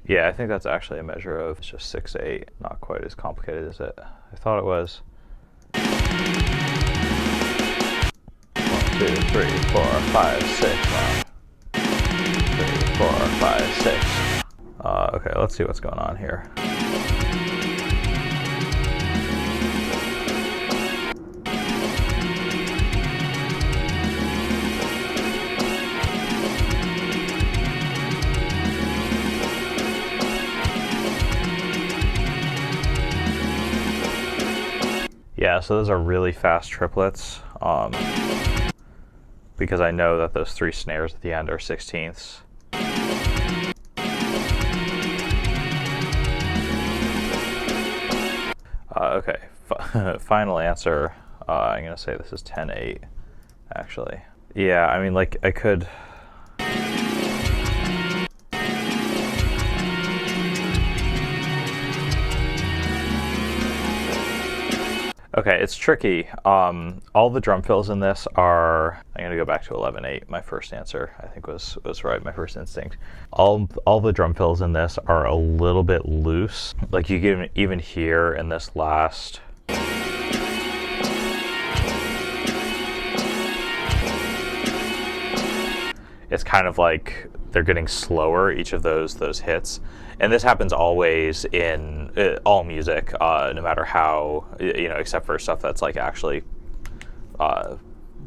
Yeah, I think that's actually a measure of just 6/8. Not quite as complicated as I thought it was. 1, 2, 3, 4, 5, 6. 1, 3, 4, 5, 6. Okay, let's see what's going on here. Yeah, so those are really fast triplets, because I know that those 3 snares at the end are 16ths. Okay, final answer, I'm going to say this is 10/8, actually. Yeah, I mean, like, I could... Okay, it's tricky. All the drum fills in this are, I'm gonna go back to 11/8. My first answer, I think, was right. My first instinct. All the drum fills in this are a little bit loose. Like you can even hear in this last. It's kind of like they're getting slower, each of those hits. And this happens always in all music, no matter how, except for stuff that's like actually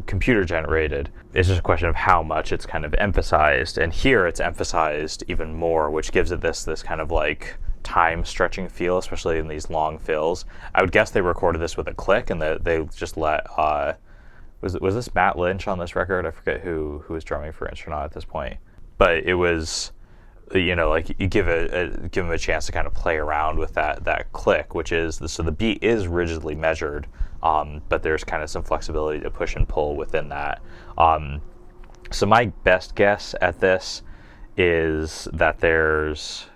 computer generated. It's just a question of how much it's kind of emphasized. And here it's emphasized even more, which gives it this kind of like time stretching feel, especially in these long fills. I would guess they recorded this with a click and they just let, was this Matt Lynch on this record? I forget who was drumming for Intronaut at this point. But it was, like you give him a chance to kind of play around with that click, which is, so the beat is rigidly measured, but there's kind of some flexibility to push and pull within that. So my best guess at this is that there's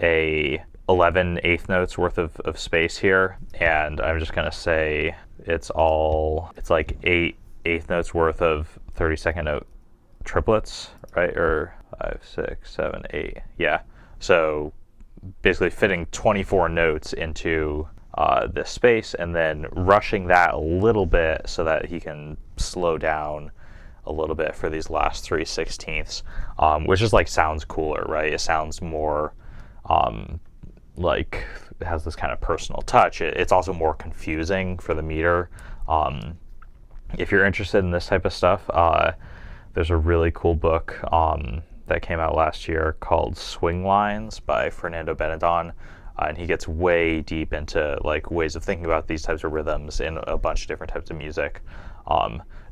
a 11 eighth notes worth of space here, and I'm just going to say it's like 8 eighth notes worth of 32nd note triplets, right? Or 5, 6, 7, 8. Yeah. So basically fitting 24 notes into this space and then rushing that a little bit so that he can slow down a little bit for these last 3/16ths, which is like sounds cooler, right? It sounds more like it has this kind of personal touch. It's also more confusing for the meter. If you're interested in this type of stuff, there's a really cool book that came out last year called Swing Lines by Fernando Benedon, and he gets way deep into like ways of thinking about these types of rhythms in a bunch of different types of music.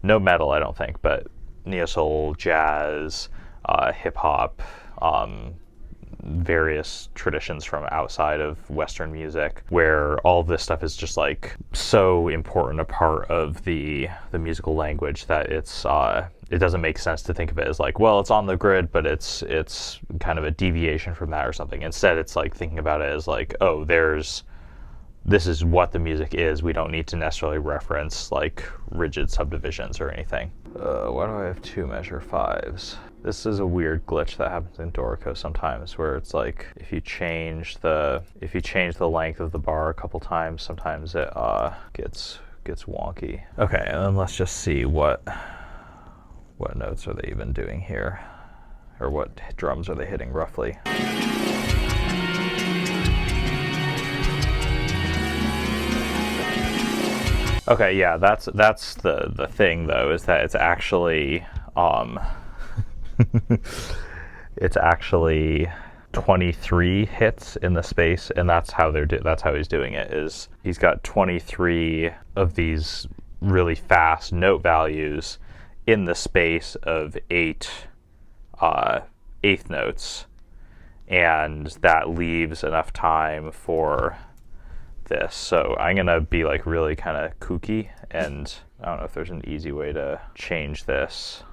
No metal, I don't think, but neo-soul, jazz, hip-hop, various traditions from outside of Western music, where all of this stuff is just like so important a part of the musical language that it doesn't make sense to think of it as like, well, it's on the grid, but it's kind of a deviation from that or something. Instead, it's like thinking about it as like, oh, this is what the music is. We don't need to necessarily reference like rigid subdivisions or anything. Why do I have 2 measure 5s? This is a weird glitch that happens in Dorico sometimes, where it's like if you change the length of the bar a couple times, sometimes it gets wonky. Okay, and then let's just see what notes are they even doing here, or what drums are they hitting roughly. Okay, yeah, that's the thing though, is that it's actually it's actually 23 hits in the space, and that's how he's doing it. Is he's got 23 of these really fast note values in the space of 8 eighth notes, and that leaves enough time for this. So I'm gonna be like really kind of kooky, and I don't know if there's an easy way to change this.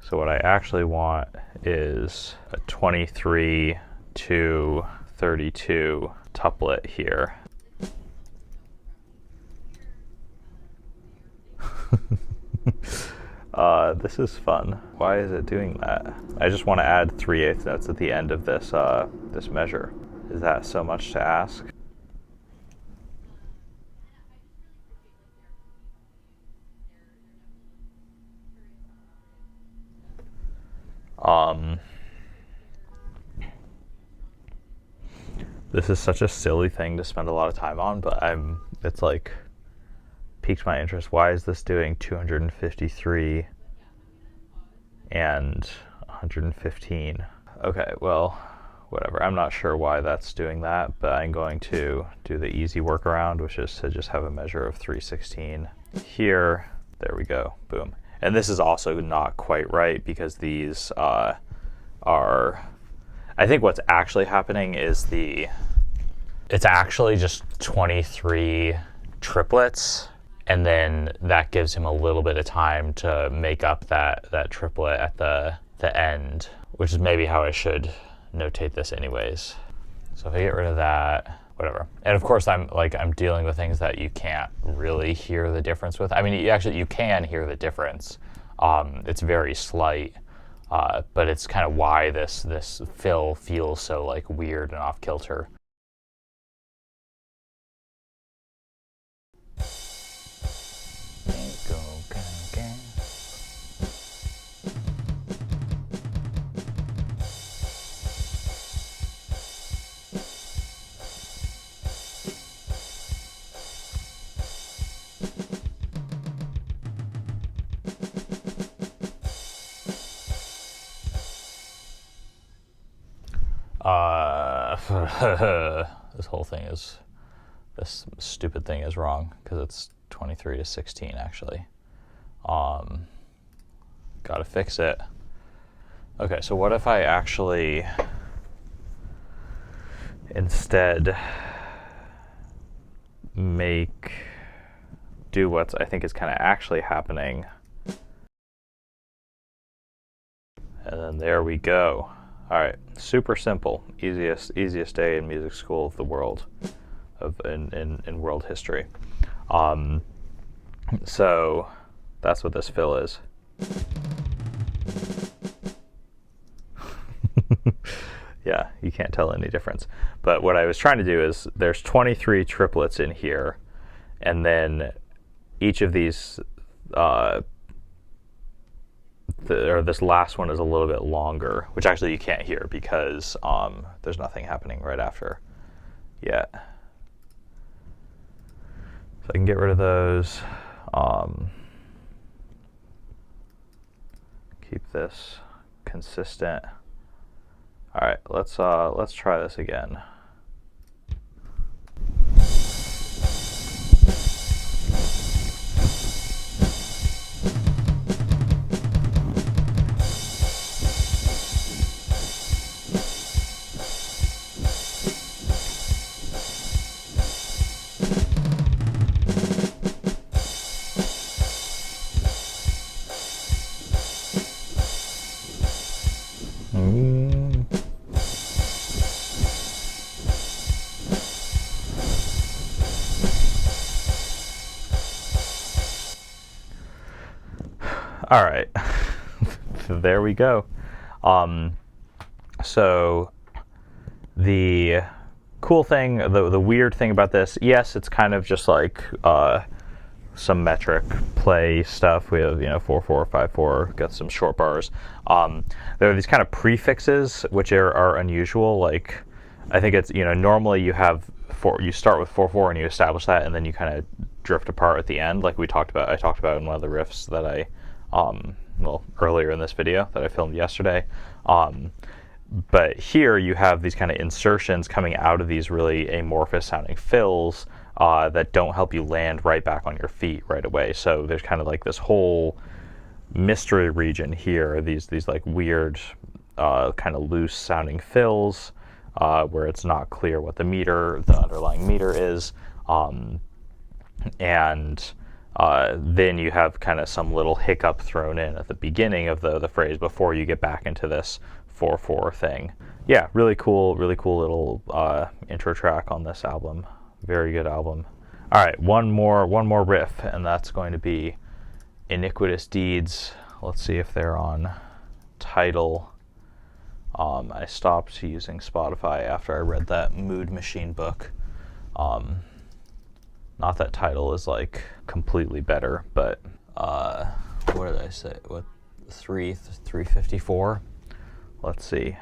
So what I actually want is a 23 to 32 tuplet here. This is fun. Why is it doing that? I just want to add 3/8 notes at the end of this this measure. Is that so much to ask? This is such a silly thing to spend a lot of time on, but it's like piqued my interest. Why is this doing 253 and 115? Okay, well, whatever. I'm not sure why that's doing that, but I'm going to do the easy workaround, which is to just have a measure of 316 here. There we go, boom. And this is also not quite right because these are, I think what's actually happening is it's actually just 23 triplets, and then that gives him a little bit of time to make up that triplet at the end, which is maybe how I should notate this anyways. So if I get rid of that, whatever. And of course I'm dealing with things that you can't really hear the difference with. I mean, you can hear the difference. It's very slight, but it's kind of why this fill feels so like weird and off kilter. This stupid thing is wrong because it's 23 to 16 actually. Gotta fix it. Okay, so what if I actually instead do what I think is kind of actually happening, and then there we go. All right, super simple, easiest day in music school of the world, in world history. So that's what this fill is. Yeah, you can't tell any difference. But what I was trying to do is there's 23 triplets in here, and then each of these, this last one is a little bit longer, which actually you can't hear because there's nothing happening right after yet. So I can get rid of those. Keep this consistent. All right, let's try this again. All right, there we go. So the cool thing, the weird thing about this, yes, it's kind of just like some metric play stuff. We have 4/4, 5/4, got some short bars. There are these kind of prefixes which are unusual. Like I think it's normally you start with 4/4 and you establish that, and then you kind of drift apart at the end, like I talked about in one of the riffs that I earlier in this video that I filmed yesterday. But here you have these kind of insertions coming out of these really amorphous sounding fills that don't help you land right back on your feet right away. So there's kind of like this whole mystery region here, these like weird kind of loose sounding fills where it's not clear what the underlying meter is. And then you have kind of some little hiccup thrown in at the beginning of the phrase before you get back into this 4/4 thing. Yeah, really cool little intro track on this album. Very good album. All right, one more riff, and that's going to be Iniquitous Deeds. let's see if they're on Tidal. I stopped using Spotify after I read that Mood Machine book. Not that Tidal is like completely better, but what did I say? What 354? Let's see.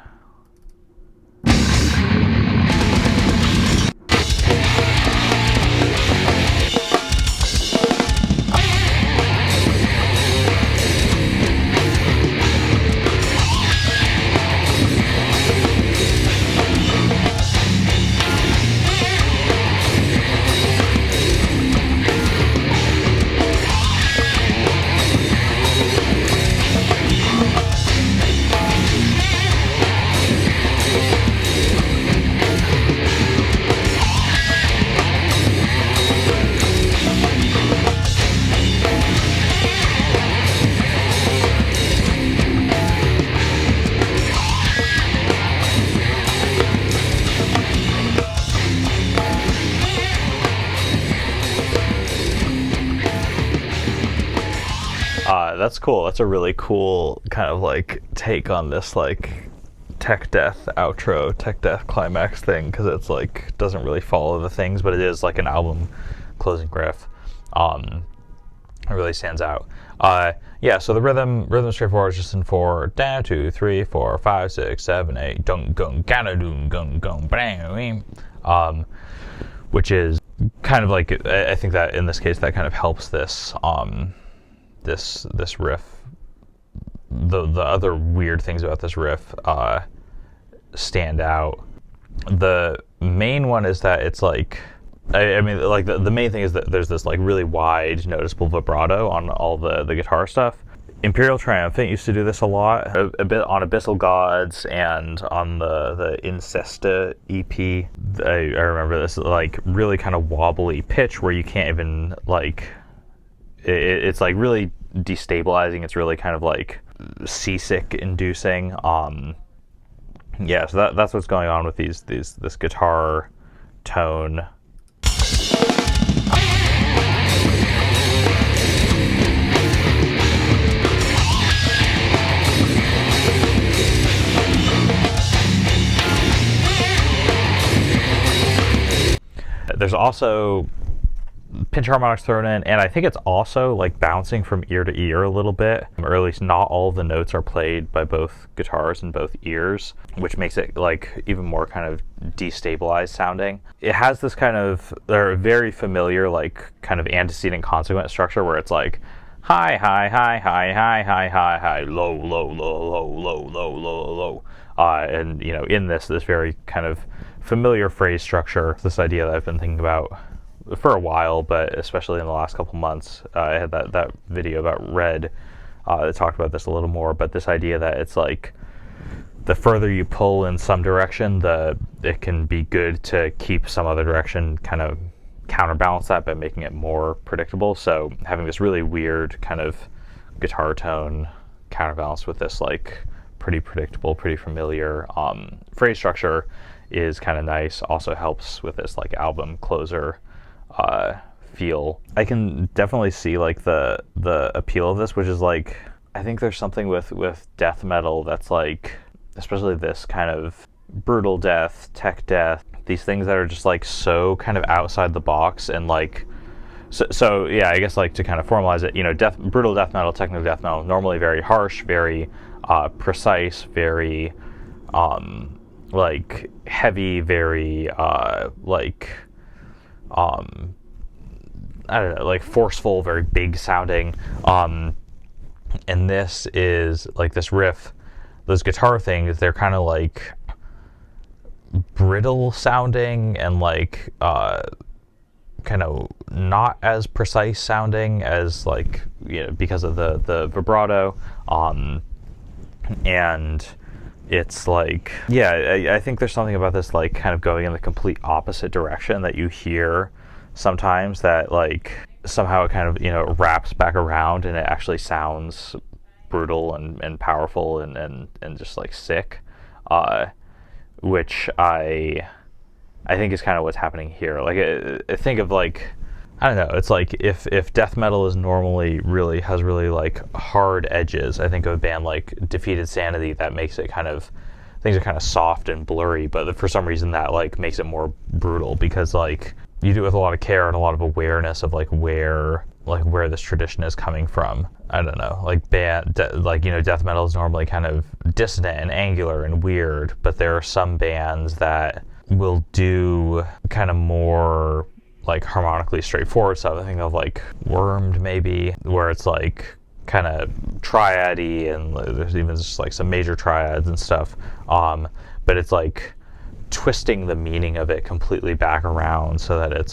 That's cool. That's a really cool kind of like take on this like tech death outro, tech death climax thing, because it's like doesn't really follow the things, but it is like an album closing riff. It really stands out. Yeah, so the rhythm straightforward is just in 4, down 2, 3, 4, 5, 6, 7, 8, dun gung gana doon gung gung bang, which is kind of like, I think that in this case that kind of helps this this riff. The other weird things about this riff stand out. The main one is that it's like, I mean, like the main thing is that there's this like really wide noticeable vibrato on all the guitar stuff. Imperial Triumphant used to do this a lot, a bit on Abyssal Gods and on the Incesta EP. I remember this like really kind of wobbly pitch where you can't even like, it's like really destabilizing. It's really kind of like seasick inducing. Yeah, so that's what's going on with this guitar tone. There's also pinch harmonics thrown in, and I think it's also like bouncing from ear to ear a little bit, or at least not all of the notes are played by both guitars and both ears, which makes it like even more kind of destabilized sounding. It has this kind of very familiar like kind of antecedent consequent structure where it's like high high high high high high high high low low low low low low low low, and you know, in this very kind of familiar phrase structure, this idea that I've been thinking about for a while, but especially in the last couple months. I had that video about Red that talked about this a little more, but this idea that it's like the further you pull in some direction, it can be good to keep some other direction, kind of counterbalance that by making it more predictable. So having this really weird kind of guitar tone counterbalanced with this like pretty predictable, pretty familiar phrase structure is kind of nice. Also helps with this like album closer feel. I can definitely see like the appeal of this, which is like, I think there's something with death metal that's like, especially this kind of brutal death, tech death, these things that are just like so kind of outside the box, and like so yeah, I guess like to kind of formalize it, you know, brutal death metal, techno death metal, normally very harsh, very precise, very like heavy, very like I don't know, like forceful, very big sounding. And this is like this riff, those guitar things, they're kind of like brittle sounding and like kind of not as precise sounding as like, you know, because of the vibrato. And it's like, yeah, I think there's something about this like kind of going in the complete opposite direction that you hear sometimes, that like somehow it kind of, you know, wraps back around and it actually sounds brutal and powerful and just like sick, which I think is kind of what's happening here. Like I think of like I don't know. It's like if death metal is normally has really like hard edges, I think of a band like Defeated Sanity that makes it kind of, things are kind of soft and blurry, but for some reason that like makes it more brutal because like you do it with a lot of care and a lot of awareness of like where this tradition is coming from. I don't know, like death metal is normally kind of dissonant and angular and weird, but there are some bands that will do kind of more like harmonically straightforward stuff. I think of like Wormed maybe, where it's like kind of triad-y and there's even just like some major triads and stuff. But it's like twisting the meaning of it completely back around so that it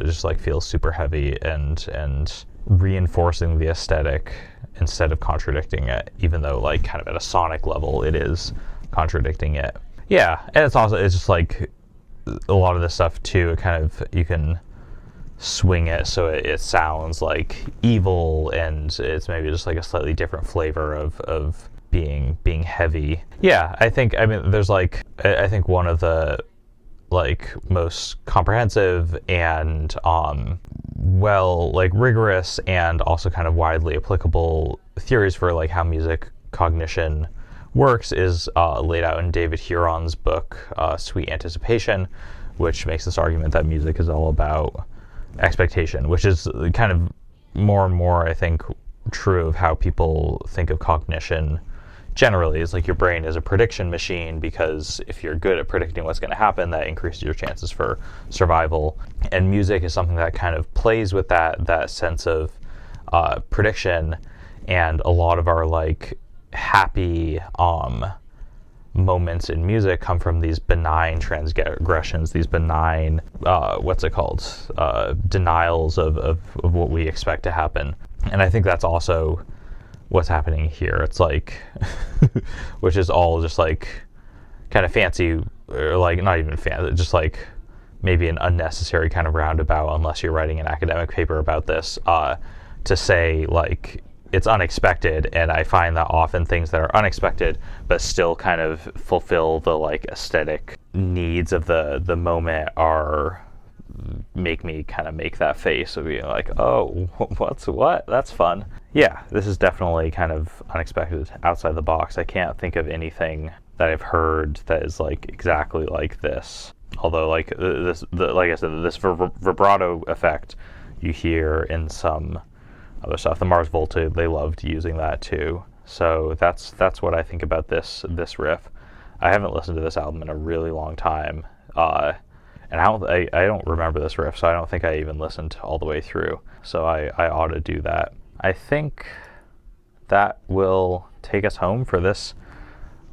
just like feels super heavy and reinforcing the aesthetic instead of contradicting it, even though like kind of at a sonic level it is contradicting it. Yeah, and it's just like a lot of this stuff too, it kind of, you can swing it so it sounds like evil and it's maybe just like a slightly different flavor of being heavy. Yeah, I think there's like, I think one of the like most comprehensive and rigorous and also kind of widely applicable theories for like how music cognition works is laid out in David Huron's book, Sweet Anticipation, which makes this argument that music is all about expectation, which is kind of more and more, I think, true of how people think of cognition generally. It's like your brain is a prediction machine because if you're good at predicting what's going to happen, that increases your chances for survival. And music is something that kind of plays with that sense of prediction, and a lot of our like happy moments in music come from these benign transgressions, these benign denials of what we expect to happen. And I think that's also what's happening here. It's like which is all just like kind of fancy, or like not even fancy, just like maybe an unnecessary kind of roundabout, unless you're writing an academic paper about this, to say like it's unexpected. And I find that often things that are unexpected but still kind of fulfill the like aesthetic needs of the moment make me kind of make that face of being like, oh, that's fun. Yeah, this is definitely kind of unexpected, outside the box. I can't think of anything that I've heard that is like exactly like this. Although like like I said, this vibrato effect you hear in some other stuff. The Mars Volta, they loved using that too. So that's what I think about this riff. I haven't listened to this album in a really long time, and I don't remember this riff, so I don't think I even listened all the way through. So I ought to do that. I think that will take us home for this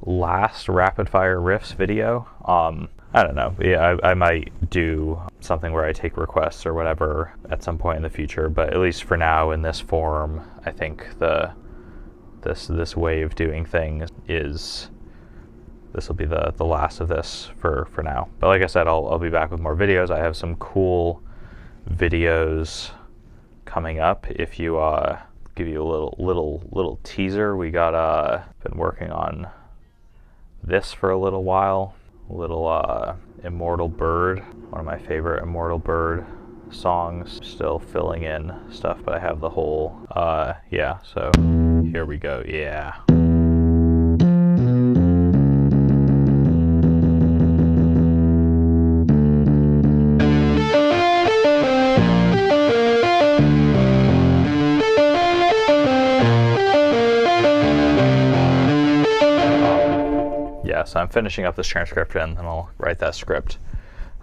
last Rapid Fire Riffs video. I don't know. Yeah, I might do something where I take requests or whatever at some point in the future, but at least for now in this form, I think this way of doing things this will be the last of this for now. But like I said, I'll be back with more videos. I have some cool videos coming up. If you give you a little teaser, we got been working on this for a little while. Immortal Bird, one of my favorite Immortal Bird songs. Still filling in stuff, but I have the whole yeah, so here we go. Yeah. So I'm finishing up this transcript and then I'll write that script.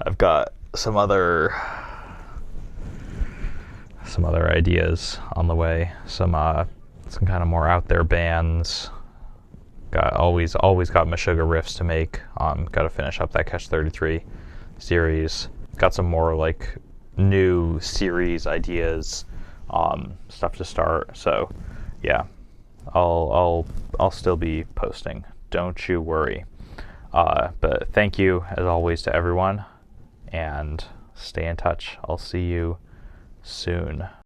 I've got some other ideas on the way. Some kind of more out there bands. Always got Meshuggah riffs to make. Got to finish up that Catch 33 series. Got some more like new series ideas, stuff to start. So yeah, I'll still be posting. Don't you worry. But thank you, as always, to everyone, and stay in touch. I'll see you soon.